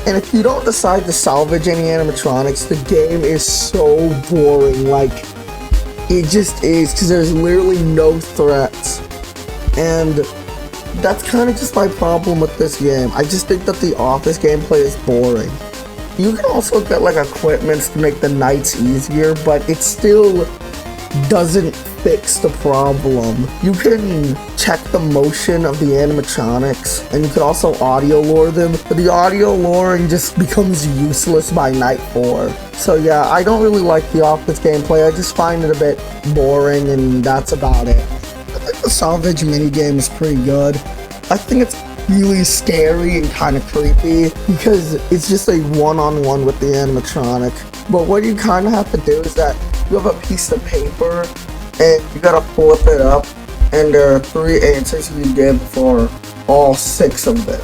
S1: And if you don't decide to salvage any animatronics, the game is so boring. Like, it just is, because there's literally no threats. And that's kind of just my problem with this game. I just think that the Office gameplay is boring. You can also get like equipments to make the nights easier, but it still doesn't fix the problem. You can check the motion of the animatronics, and you can also audio lure them, but the audio luring just becomes useless by night 4. So yeah, I don't really like the Office gameplay. I just find it a bit boring, and that's about it. I think the salvage minigame is pretty good. I think it's really scary and kind of creepy because it's just a one-on-one with the animatronic. But what you kind of have to do is that you have a piece of paper and you gotta flip it up, and there are 3 answers you give for all 6 of them.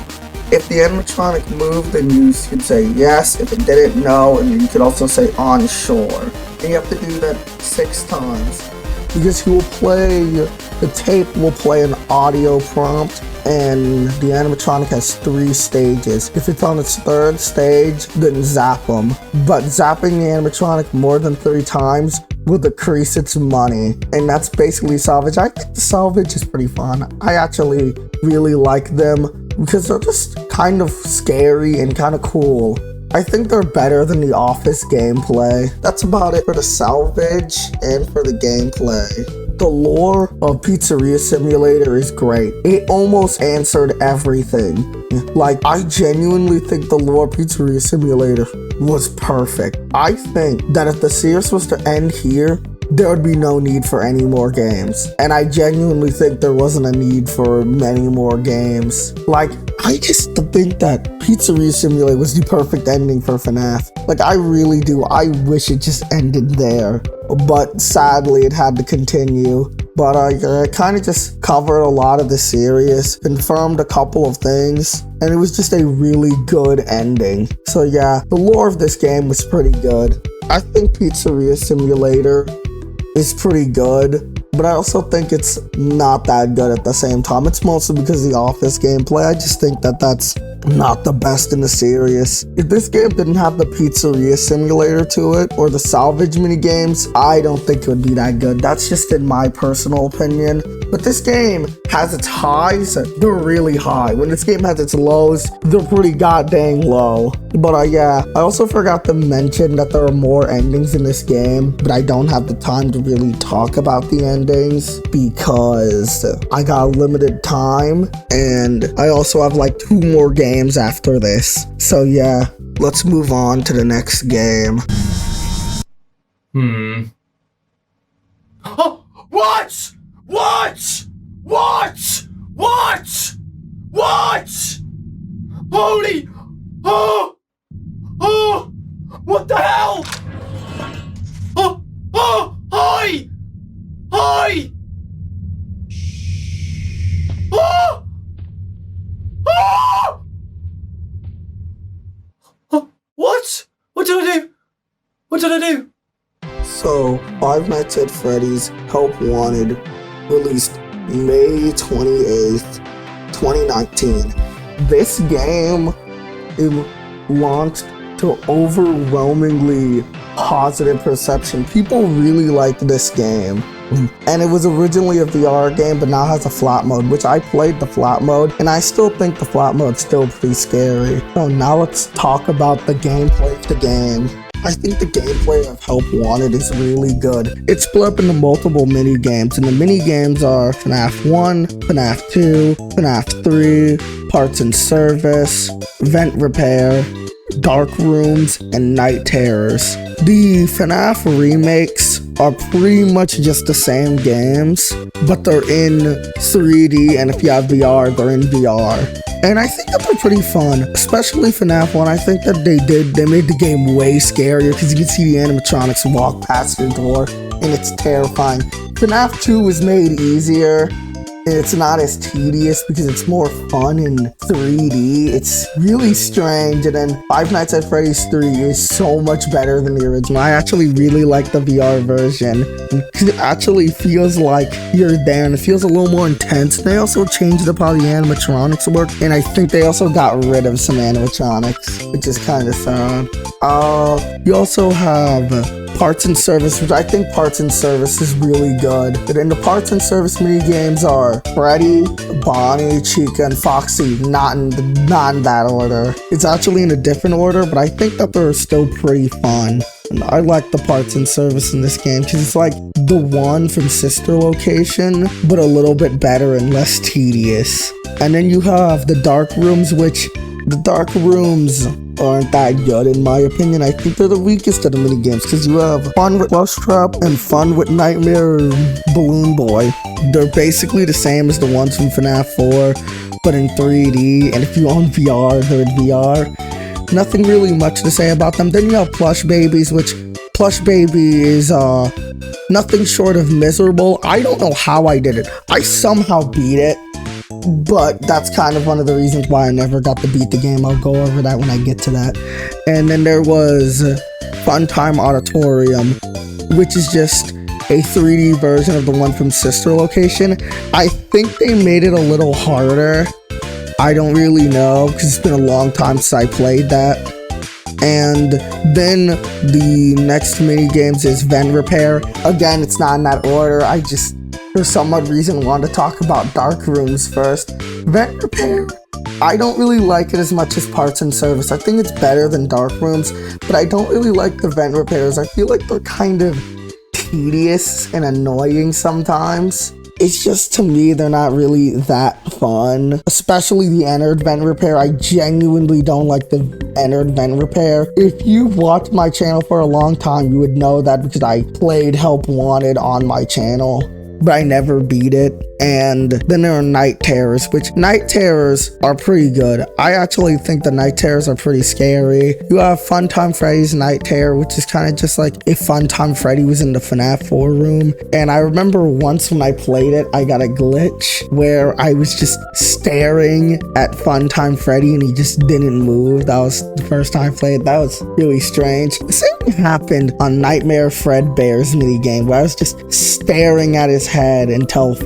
S1: If the animatronic moved, then you could say yes. If it didn't, no. And you could also say on shore. And you have to do that 6 times. Because he will play, the tape will play an audio prompt, and the animatronic has 3 stages. If it's on its 3rd stage, then zap him. But zapping the animatronic more than 3 times will decrease its money. And that's basically salvage. I think the salvage is pretty fun. I actually really like them because they're just kind of scary and kind of cool. I think they're better than the Office gameplay. That's about it for the salvage and for the gameplay. The lore of Pizzeria Simulator is great. It almost answered everything. Like, I genuinely think the lore of Pizzeria Simulator was perfect. I think that if the series was to end here, there would be no need for any more games. And I genuinely think there wasn't a need for many more games. Like, I just think that Pizzeria Simulator was the perfect ending for FNAF. Like, I really do. I wish it just ended there. But sadly, it had to continue. But I kind of just covered a lot of the series, confirmed a couple of things, and it was just a really good ending. So yeah, the lore of this game was pretty good. I think Pizzeria Simulator is pretty good, but I also think it's not that good at the same time. It's mostly because of the Office gameplay. I just think that that's not the best in the series. If this game didn't have the Pizzeria Simulator to it, or the salvage minigames, I don't think it would be that good. That's just in my personal opinion. But this game has its highs, they're really high. When this game has its lows, they're pretty goddamn low. But yeah, I also forgot to mention that there are more endings in this game, but I don't have the time to really talk about the endings because I got limited time, and I also have like 2 more games after this. So yeah, let's move on to the next game.
S9: Oh, what? What? What? What? What? Holy! Oh! Oh! What the hell? Oh! Oh! Hi! Hi! Oh! Oh! Oh! What? What did I do?
S1: Nights at Freddy's Help Wanted, released May 28th, 2019. This game launched to overwhelmingly positive perception. People really liked this game. And it was originally a VR game, but now has a flat mode, which I played the flat mode, and I still think the flat mode's still pretty scary. So now let's talk about the gameplay of the game. I think the gameplay of Help Wanted is really good. It's split up into multiple mini games, and the mini games are FNAF 1, FNAF 2, FNAF 3, Parts and Service, Vent Repair, Dark Rooms, and Night Terrors. The FNAF remakes are pretty much just the same games, but they're in 3D, and if you have VR, they're in VR. And I think that they're pretty fun, especially FNAF 1. I think that they made the game way scarier because you can see the animatronics walk past your door, and it's terrifying. FNAF 2 was made easier. It's not as tedious because it's more fun in 3D. It's really strange. And then Five Nights at Freddy's 3 is so much better than the original. I actually really like the VR version. It actually feels like you're there and it feels a little more intense. They also changed up how the animatronics work. And I think they also got rid of some animatronics, which is kind of sad. You also have Parts and Service, which I think Parts and Service is really good. And then the Parts and Service mini games are Freddy, Bonnie, Chica, and Foxy. Not in that order. It's actually in a different order, but I think that they're still pretty fun. And I like the Parts and Service in this game because it's like the one from Sister Location, but a little bit better and less tedious. And then you have the Dark Rooms, which the Dark Rooms aren't that good in my opinion. I think they're the weakest of the mini games because you have Fun with Plush Trap and Fun with Nightmare Balloon Boy. They're basically the same as the ones from FNAF 4, but in 3D, and if you own VR, they're in VR. Nothing really much to say about them. Then you have Plush Babies, which Plush Baby is nothing short of miserable. I don't know how I did it. I somehow beat it. But that's kind of one of the reasons why I never got to beat the game. I'll go over that when I get to that. And then there was Funtime Auditorium, which is just a 3D version of the one from Sister Location. I think they made it a little harder. I don't really know because it's been a long time since I played that. And then the next mini games is Vent Repair. Again, it's not in that order. I just, for some odd reason, wanted to talk about Dark Rooms first. Vent Repair, I don't really like it as much as Parts and Service. I think it's better than Dark Rooms, but I don't really like the Vent Repairs. I feel like they're kind of tedious and annoying sometimes. It's just, to me, they're not really that fun. Especially the Entered Vent Repair. I genuinely don't like the Entered Vent Repair. If you've watched my channel for a long time, you would know that because I played Help Wanted on my channel, but I never beat it. And then there are Night Terrors, which Night Terrors are pretty good. I actually think the Night Terrors are pretty scary. You have Funtime Freddy's Night Terror, which is kind of just like if Funtime Freddy was in the FNAF 4 room. And I remember once when I played it, I got a glitch where I was just staring at Funtime Freddy and he just didn't move. That was the first time I played it. That was really strange. The same thing happened on Nightmare Fredbear's minigame where I was just staring at his head until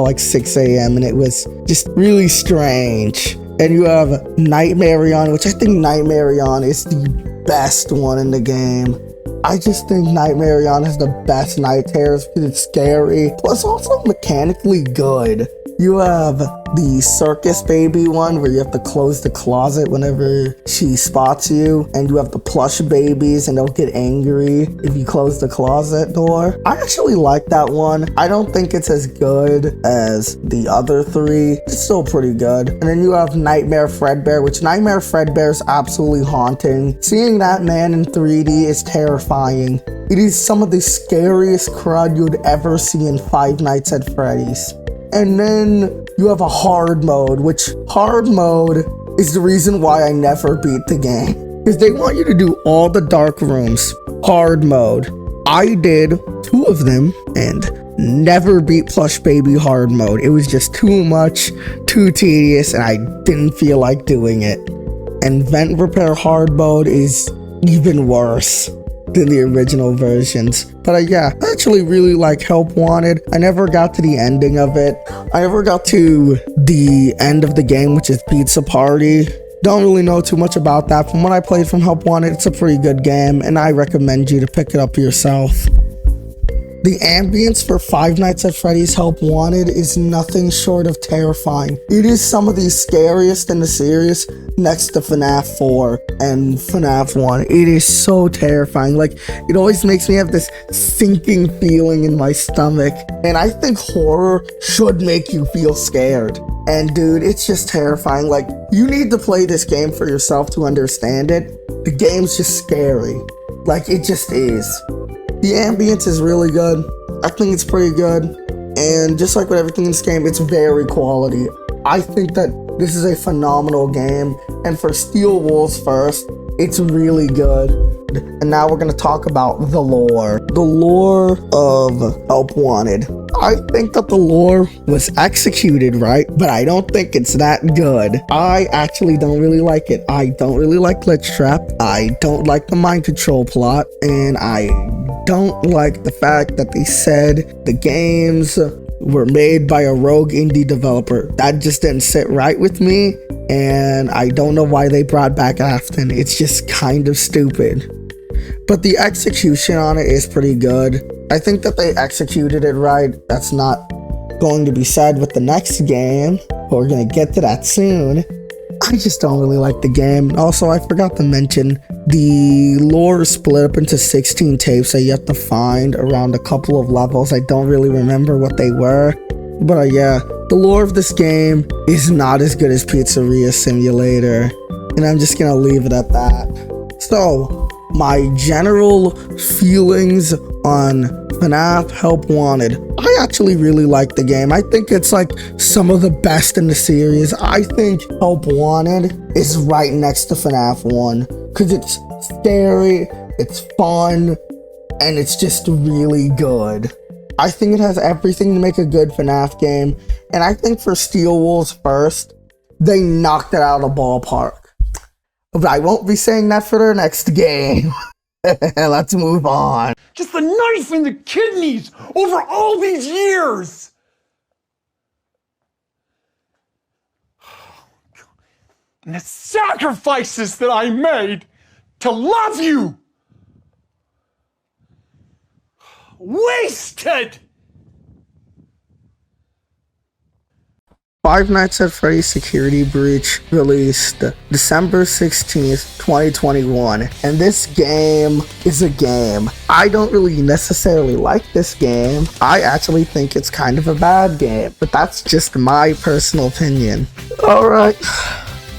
S1: like 6 a.m. and it was just really strange. And you have Nightmarion, which I think Nightmarion is the best one in the game. I just think Nightmarion has the best Night Terrors because it's scary, plus also mechanically good. You have the Circus Baby one where you have to close the closet whenever she spots you, and you have the Plush Babies and they'll get angry if you close the closet door. I actually like that one. I don't think it's as good as the other three. It's still pretty good. And then you have Nightmare Fredbear, which Nightmare Fredbear is absolutely haunting. Seeing that man in 3D is terrifying. It is some of the scariest crud you'd ever see in Five Nights at Freddy's. And then you have a hard mode, which hard mode is the reason why I never beat the game. Because they want you to do all the dark rooms, hard mode. I did 2 of them and never beat Plush Baby hard mode. It was just too much, too tedious, and I didn't feel like doing it. And Vent Repair hard mode is even worse. than the original versions. But yeah, I actually really like Help Wanted. I never got to the ending of it. I never got to the end of the game, which is Pizza Party. Don't really know too much about that. From what I played from Help Wanted, it's a pretty good game, and I recommend you to pick it up yourself. The ambience for Five Nights at Freddy's Help Wanted is nothing short of terrifying. It is some of the scariest in the series, next to FNAF 4 and FNAF 1. It is so terrifying. Like, it always makes me have this sinking feeling in my stomach. And I think horror should make you feel scared. And dude, it's just terrifying. Like, you need to play this game for yourself to understand it. The game's just scary. Like, it just is. The ambience is really good. I think it's pretty good. And just like with everything in this game, it's very quality. I think that this is a phenomenal game. And for Steel Wolves first, it's really good. And now we're going to talk about the lore. The lore of Help Wanted. I think that the lore was executed right, but I don't think it's that good. I actually don't really like it. I don't really like Glitch Trap. I don't like the mind control plot. And I don't like the fact that they said the games were made by a rogue indie developer. That just didn't sit right with me. And I don't know why they brought back Afton. It's just kind of stupid. But the execution on it is pretty good. I think that they executed it right. That's not going to be said with the next game. But we're going to get to that soon. I just don't really like the game. Also, I forgot to mention, the lore is split up into 16 tapes that you have to find around a couple of levels. I don't really remember what they were. But yeah, the lore of this game is not as good as Pizzeria Simulator. And I'm just going to leave it at that. So, my general feelings on FNAF Help Wanted. I actually really like the game. I think it's like some of the best in the series. I think Help Wanted is right next to FNAF 1 because it's scary, it's fun, and it's just really good. I think it has everything to make a good FNAF game, and I think for Steel Wolves first, they knocked it out of the ballpark. But I won't be saying that for their next game. Let's move on.
S9: Just the knife in the kidneys over all these years. And the sacrifices that I made to love you. Wasted.
S1: Five Nights at Freddy's Security Breach released December 16th, 2021. And this game is a game. I don't really necessarily like this game. I actually think it's kind of a bad game, but that's just my personal opinion. Alright,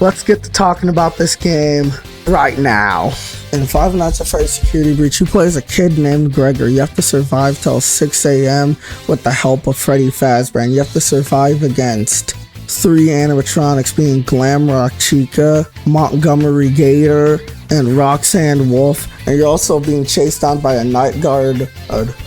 S1: let's get to talking about this game right now. In Five Nights at Freddy's Security Breach, you play as a kid named Gregory. You have to survive till 6 a.m. with the help of Freddy Fazbear, and you have to survive against 3 animatronics being Glamrock Chica, Montgomery Gator, and Roxanne Wolf. And you're also being chased down by a night guard,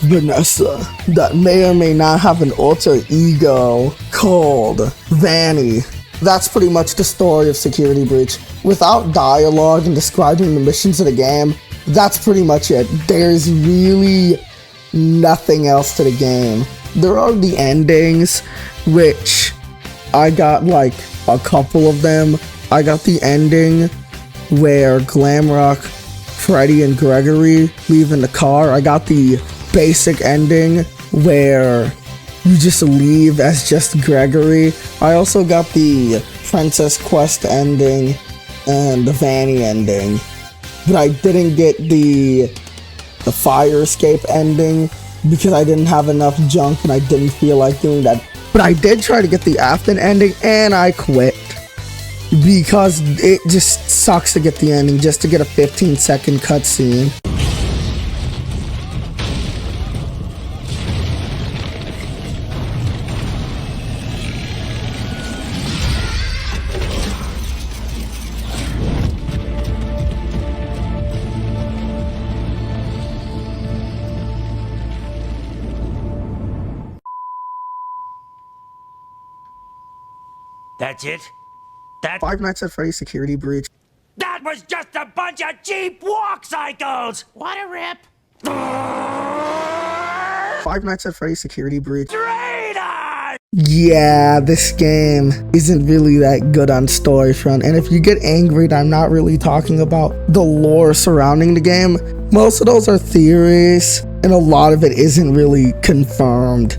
S1: Vanessa, that may or may not have an alter ego called Vanny. That's pretty much the story of Security Breach. Without dialogue and describing the missions of the game, that's pretty much it. There's really nothing else to the game. There are the endings, which I got like a couple of them. I got the ending where Glamrock, Freddy, and Gregory leave in the car. I got the basic ending where you just leave as just Gregory. I also got the Princess Quest ending and the Vanny ending, but I didn't get the fire escape ending because I didn't have enough junk and I didn't feel like doing that. But I did try to get the Afton ending and I quit because it just sucks to get the ending just to get a 15-second cutscene.
S9: That's it?
S1: Five Nights at Freddy's Security Breach.
S9: That
S10: was just a bunch of cheap walk cycles! What a rip!
S1: Five Nights at Freddy's Security Breach.
S10: Traitors!
S1: Yeah, this game isn't really that good on story front, and if you get angry that I'm not really talking about the lore surrounding the game, most of those are theories, and a lot of it isn't really confirmed.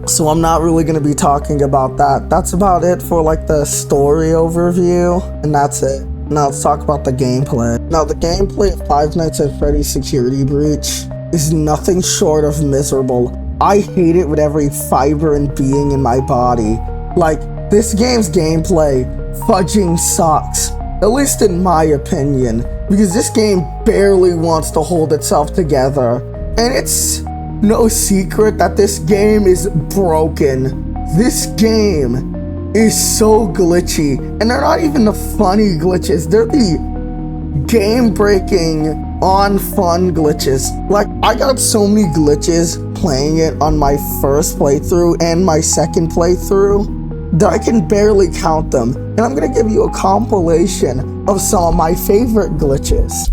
S1: So I'm not really going to be talking about that. That's about it for like the story overview, and that's it. Now let's talk about the gameplay. Now the gameplay of Five Nights at Freddy's Security Breach is nothing short of miserable. I hate it with every fiber and being in my body. Like, this game's gameplay fudging sucks, at least in my opinion, because this game barely wants to hold itself together. And it's no secret that this game is broken. This game is so glitchy, and they're not even the funny glitches, they're the game-breaking, on-fun glitches. Like, I got so many glitches playing it on my first playthrough and my second playthrough that I can barely count them, and I'm gonna give you a compilation of some of my favorite glitches.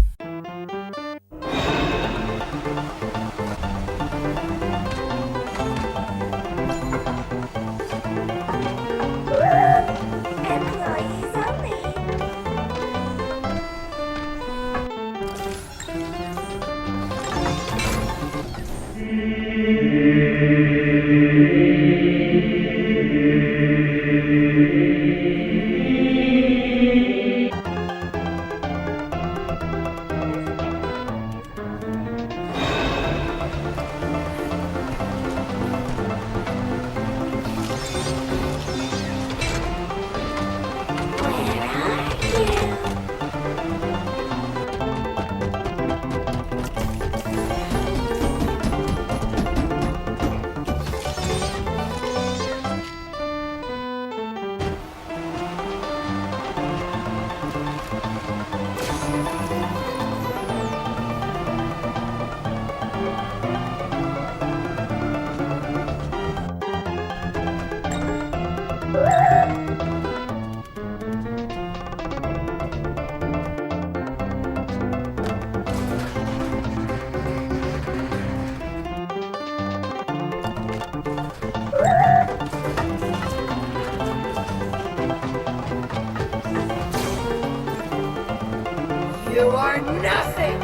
S10: You are nothing!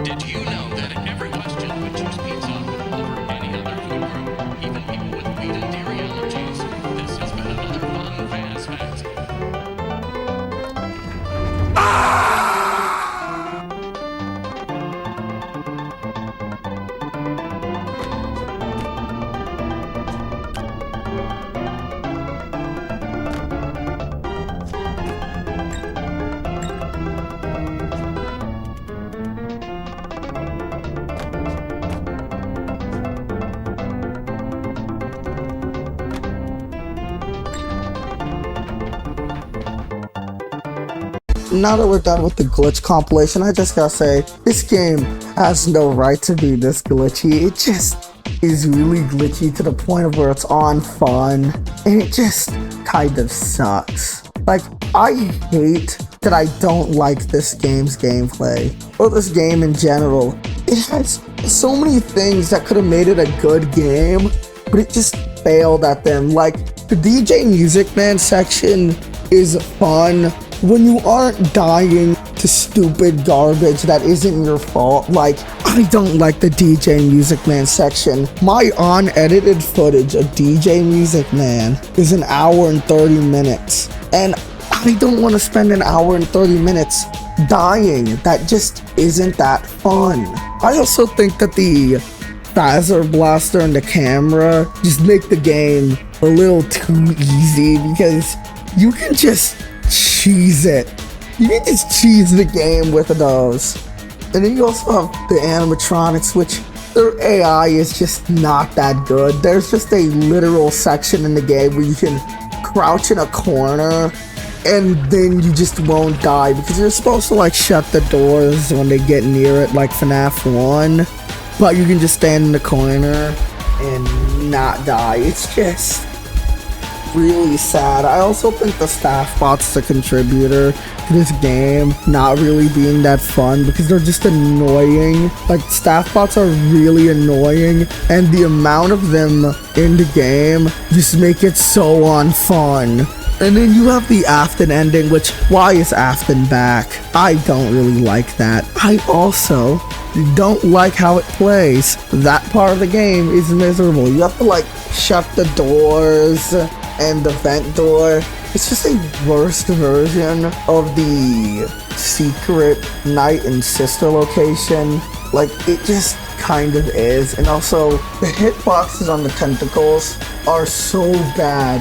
S11: Did you know that every Western would choose pizza over any other food group, even people with wheat and dairy allergies? This has been another fun Fast Facts.
S1: Now that we're done with the glitch compilation, I just gotta say, this game has no right to be this glitchy. It just is really glitchy to the point of where it's on fun, and it just kind of sucks. Like, I hate that I don't like this game's gameplay, or this game in general. It has so many things that could have made it a good game, but it just failed at them. Like, the DJ Music Man section is fun when you aren't dying to stupid garbage that isn't your fault. Like, I don't like the DJ Music Man section. My unedited footage of DJ Music Man is an hour and 30 minutes. And I don't want to spend an hour and 30 minutes dying. That just isn't that fun. I also think that the Phaser Blaster and the camera just make the game a little too easy, because you can just cheese it. You can just cheese the game with those. And then you also have the animatronics, which their AI is just not that good. There's just a literal section in the game where you can crouch in a corner and then you just won't die because you're supposed to like shut the doors when they get near it, like FNAF 1, but you can just stand in the corner and not die. It's just really sad. I also think the staff bot's a contributor to this game not really being that fun because they're just annoying. Like, staff bots are really annoying, and the amount of them in the game just make it so unfun. And then you have the Afton ending, which, why is Afton back? I don't really like that. I also don't like how it plays. That part of the game is miserable. You have to like shut the doors and the vent door. It's just a worse version of the secret Knight and Sister location. Like, it just kind of is. And also, the hitboxes on the tentacles are so bad.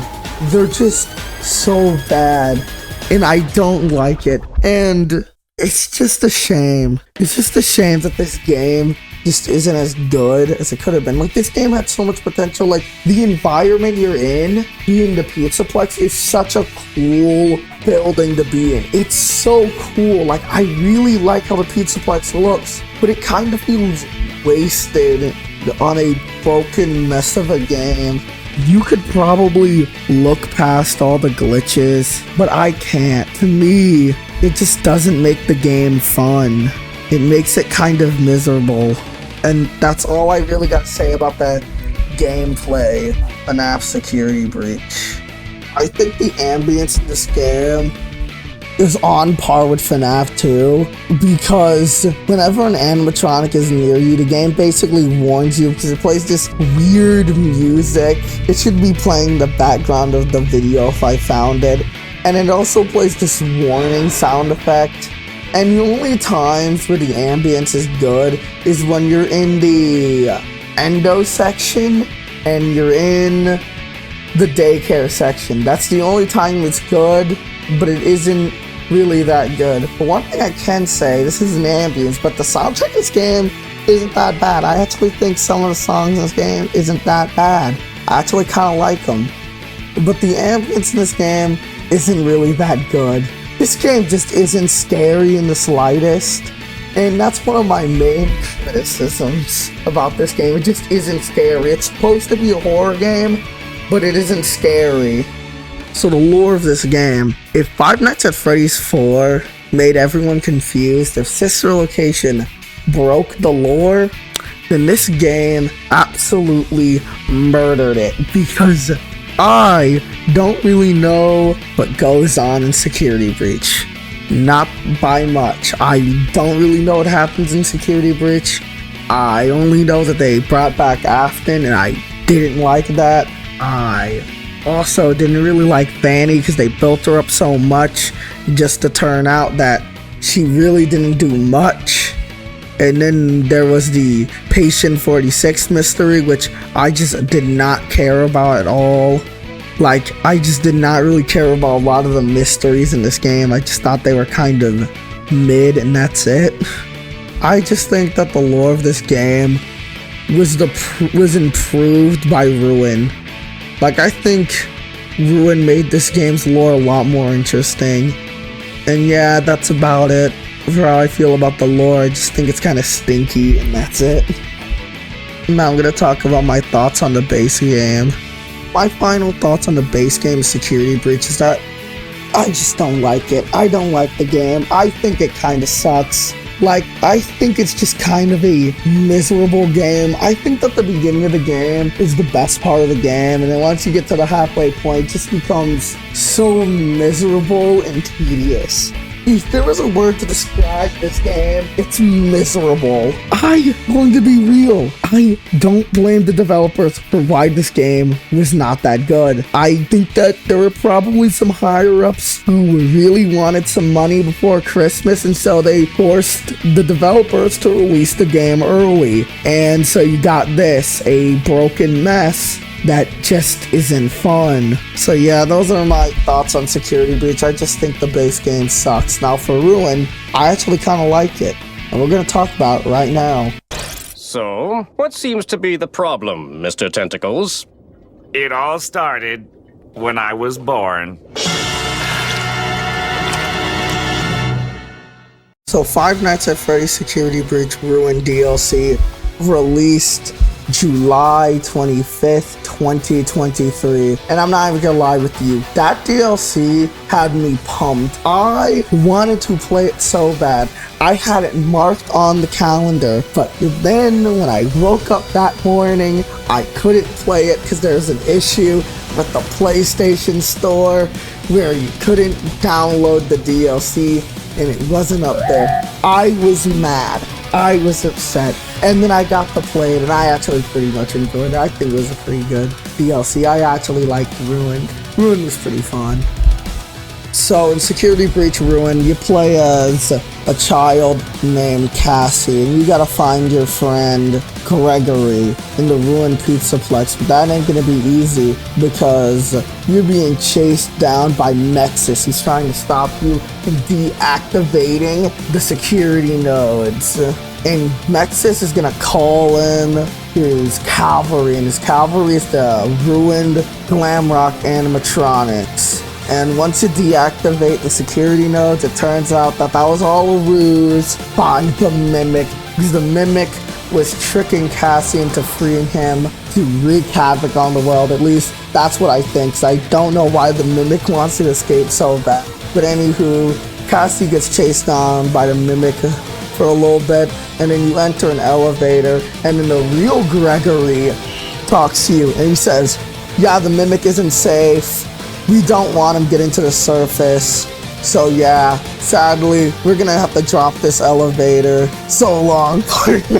S1: They're just so bad. And I don't like it. And it's just a shame. It's just a shame that this game just isn't as good as it could have been. Like, this game had so much potential. Like, the environment you're in, being the Pizzaplex, is such a cool building to be in. It's so cool. Like, I really like how the Pizzaplex looks, but it kind of feels wasted on a broken mess of a game. You could probably look past all the glitches, but I can't. To me, it just doesn't make the game fun. It makes it kind of miserable. And that's all I really got to say about the gameplay, FNAF Security Breach. I think the ambience in this game is on par with FNAF 2, because whenever an animatronic is near you, the game basically warns you because it plays this weird music. It should be playing the background of the video if I found it. And it also plays this warning sound effect. And the only times where the ambience is good is when you're in the endo section and you're in the daycare section. That's the only time it's good, but it isn't really that good. But one thing I can say, this is an ambience, but the soundtrack of this game isn't that bad. I actually think some of the songs in this game isn't that bad. I actually kind of like them. But the ambience in this game isn't really that good. This game just isn't scary in the slightest, and that's one of my main criticisms about this game. It just isn't scary. It's supposed to be a horror game, but it isn't scary. So the lore of this game, if Five Nights at Freddy's 4 made everyone confused, if Sister Location broke the lore, then this game absolutely murdered it, because I don't really know what goes on in Security Breach. Not by much. I don't really know what happens in Security Breach. I only know that they brought back Afton, and I didn't like that. I also didn't really like Fanny because they built her up so much just to turn out that she really didn't do much. And then there was the Patient 46 mystery, which I just did not care about at all. Like, I just did not really care about a lot of the mysteries in this game. I just thought they were kind of mid, and that's it. I just think that the lore of this game was improved by Ruin. Like, I think Ruin made this game's lore a lot more interesting. And yeah, that's about it for how I feel about the lore. I just think it's kind of stinky, and that's it. Now I'm going to talk about my thoughts on the base game. My final thoughts on the base game Security Breach is that I just don't like it. I don't like the game. I think it kind of sucks. Like, I think it's just kind of a miserable game. I think that the beginning of the game is the best part of the game, and then once you get to the halfway point, it just becomes so miserable and tedious. If there was a word to describe this game, it's miserable. I'm going to be real. I don't blame the developers for why this game was not that good. I think that there were probably some higher-ups who really wanted some money before Christmas, and so they forced the developers to release the game early. And so you got this, a broken mess that just isn't fun. So yeah, those are my thoughts on Security Breach. I just think the base game sucks. Now for Ruin, I actually kind of like it, and we're going to talk about it right now.
S12: So, what seems to be the problem, Mr. Tentacles?
S13: It all started when I was born.
S1: So Five Nights at Freddy's Security Breach Ruin DLC released July 25th, 2023. And I'm not even gonna lie with you, that DLC had me pumped. I wanted to play it so bad. I had it marked on the calendar, but then when I woke up that morning, I couldn't play it because there was an issue with the PlayStation Store where you couldn't download the DLC and it wasn't up there. I was mad. I was upset. And then I got to play it and I actually pretty much enjoyed it. I think it was a pretty good DLC. I actually liked Ruin. Ruin was pretty fun. So in Security Breach Ruin, you play as a child named Cassie, and you gotta find your friend Gregory in the ruined Pizzaplex. But that ain't gonna be easy because you're being chased down by Nexus. He's trying to stop you from deactivating the security nodes. And Nexus is gonna call in his cavalry, and his cavalry is the ruined Glamrock animatronics. And once you deactivate the security nodes, it turns out that that was all a ruse by the Mimic, because the Mimic was tricking Cassie into freeing him to wreak havoc on the world. At least that's what I think, because I don't know why the Mimic wants to escape so bad. But anywho, Cassie gets chased down by the Mimic for a little bit, and then you enter an elevator, and then the real Gregory talks to you, and he says, yeah, the Mimic isn't safe. We don't want him getting to the surface. So yeah, sadly, we're gonna have to drop this elevator. So long, partner.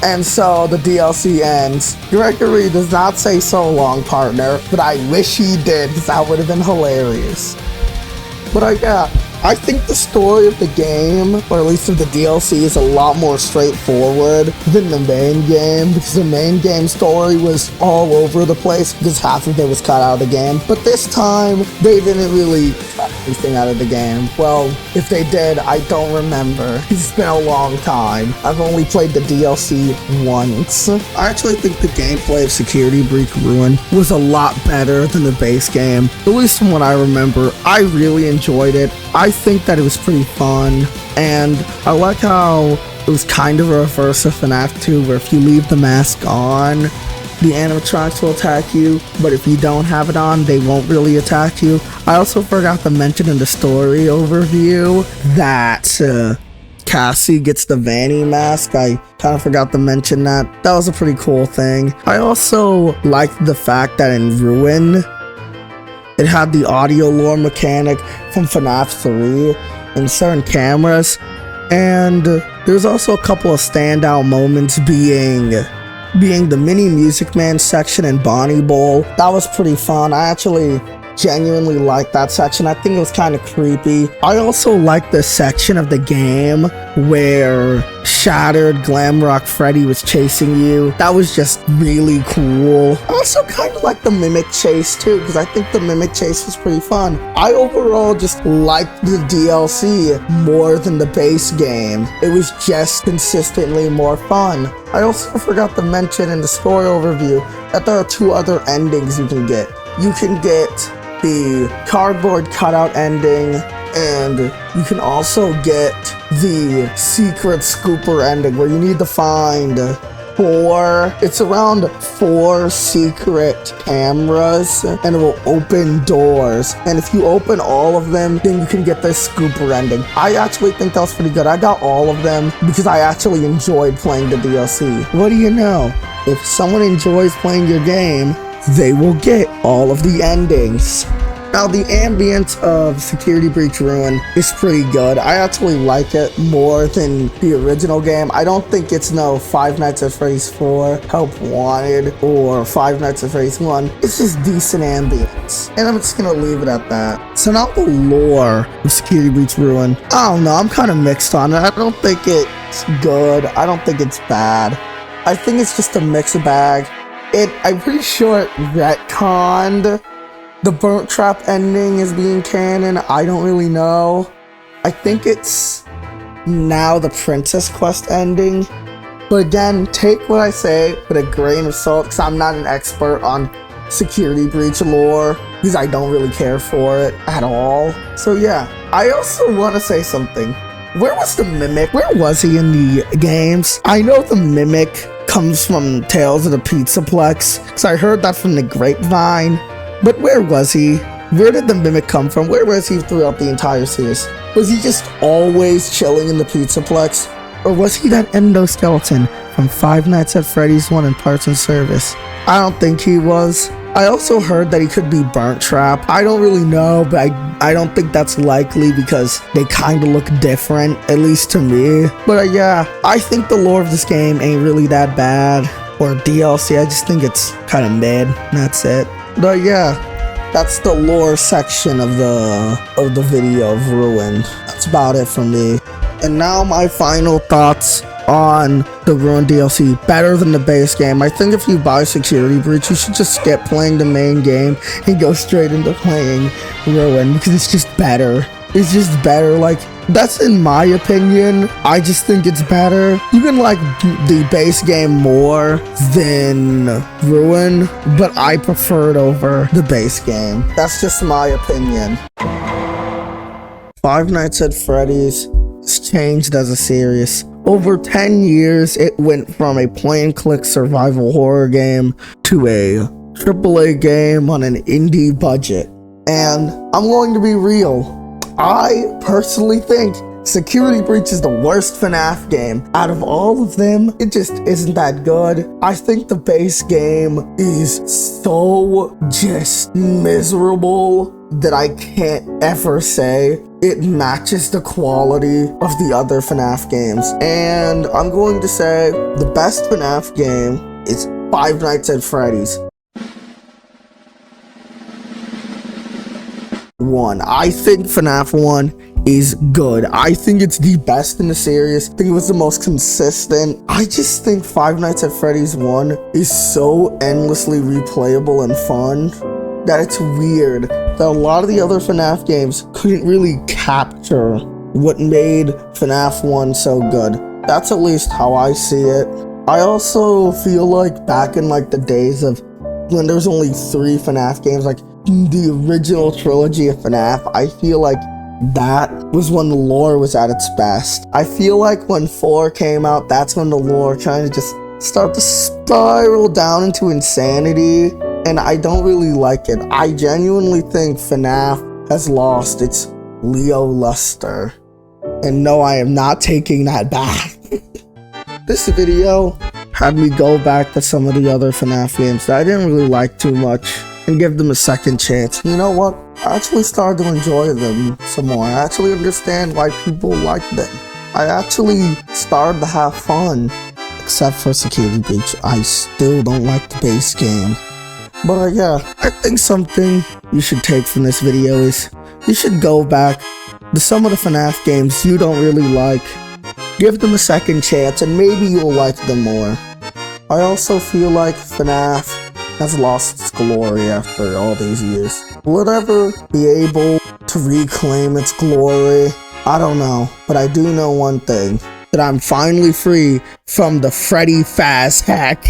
S1: And so the DLC ends. Gregory does not say so long, partner, but I wish he did, because that would have been hilarious. But I think the story of the game, or at least of the DLC, is a lot more straightforward than the main game, because the main game story was all over the place because half of it was cut out of the game. But this time, they didn't really cut anything out of the game. Well, if they did, I don't remember. It's been a long time. I've only played the DLC once. I actually think the gameplay of Security Breach Ruin was a lot better than the base game. At least from what I remember, I really enjoyed it. I think that it was pretty fun, and I like how it was kind of a reverse of FNAF 2, where if you leave the mask on, the animatronics will attack you, but if you don't have it on, they won't really attack you. I also forgot to mention in the story overview that Cassie gets the Vanny mask. I kind of forgot to mention that. That was a pretty cool thing. I also liked the fact that in Ruin, it had the audio lore mechanic from FNAF 3 and certain cameras, and there's also a couple of standout moments being the Mini Music Man section and Bonnie Bowl. That was pretty fun. I actually genuinely liked that section. I think it was kind of creepy. I also liked the section of the game where Shattered Glamrock Freddy was chasing you. That was just really cool. I also kind of like the Mimic Chase too, because I think the Mimic Chase was pretty fun. I overall just liked the DLC more than the base game. It was just consistently more fun. I also forgot to mention in the story overview that there are two other endings you can get. You can get the cardboard cutout ending, and you can also get the secret scooper ending where you need to find it's around 4 secret cameras, and it will open doors, and if you open all of them, then you can get the scooper ending. I actually think that was pretty good. I got all of them because I actually enjoyed playing the DLC. What do you know? If someone enjoys playing your game, they will get all of the endings. Now, the ambience of Security Breach Ruin is pretty good. I actually like it more than the original game. I don't think it's no Five Nights at Freddy's 4, Help Wanted, or Five Nights at Freddy's 1. It's just decent ambience, and I'm just gonna leave it at that. So now the lore of Security Breach Ruin. I don't know, I'm kind of mixed on it. I don't think it's good. I don't think it's bad. I think it's just a mixed bag. I'm pretty sure it retconned the Burnt Trap ending as being canon. I don't really know. I think it's now the Princess Quest ending. But again, take what I say with a grain of salt, because I'm not an expert on Security Breach lore, because I don't really care for it at all. So yeah, I also want to say something. Where was the Mimic? Where was he in the games? I know the Mimic comes from Tales of the Pizzaplex, because I heard that from the grapevine. But where was he? Where did the Mimic come from? Where was he throughout the entire series? Was he just always chilling in the Pizzaplex? Or was he that endoskeleton from Five Nights at Freddy's 1 and Parts and Service? I don't think he was. I also heard that he could be Burnt Trap. I don't really know, but I don't think that's likely because they kind of look different, at least to me. But yeah, I think the lore of this game ain't really that bad. Or DLC, I just think it's kind of mid, and that's it. But yeah, that's the lore section of the video of Ruined. That's about it for me. And now my final thoughts on the Ruined DLC. Better than the base game. I think if you buy Security Breach, you should just skip playing the main game and go straight into playing Ruined, because it's just better. It's just better. Like, that's in my opinion. I just think it's better. You can like the base game more than Ruined, but I prefer it over the base game. That's just my opinion. Five Nights at Freddy's changed as a series. Over 10 years, it went from a point-and-click survival horror game to a AAA game on an indie budget. And I'm going to be real. I personally think Security Breach is the worst FNAF game. Out of all of them, it just isn't that good. I think the base game is so just miserable that I can't ever say it matches the quality of the other FNAF games. And I'm going to say the best FNAF game is Five Nights at Freddy's 1. I think FNAF 1 is good. I think it's the best in the series. I think it was the most consistent. I just think Five Nights at Freddy's 1 is so endlessly replayable and fun that it's weird that a lot of the other FNAF games couldn't really capture what made FNAF 1 so good. That's at least how I see it. I also feel like back in like the days of when there was only 3 FNAF games, like the original trilogy of FNAF, I feel like that was when the lore was at its best. I feel like when 4 came out, that's when the lore kind of just started to spiral down into insanity, and I don't really like it. I genuinely think FNAF has lost its Leo luster. And no, I am not taking that back. This video had me go back to some of the other FNAF games that I didn't really like too much and give them a second chance. You know what? I actually started to enjoy them some more. I actually understand why people like them. I actually started to have fun. Except for Security Breach, I still don't like the base game. But yeah, I think something you should take from this video is you should go back to some of the FNAF games you don't really like. Give them a second chance and maybe you'll like them more. I also feel like FNAF has lost its glory after all these years. Will it ever be able to reclaim its glory? I don't know, but I do know one thing, that I'm finally free from the Freddy Faz hack.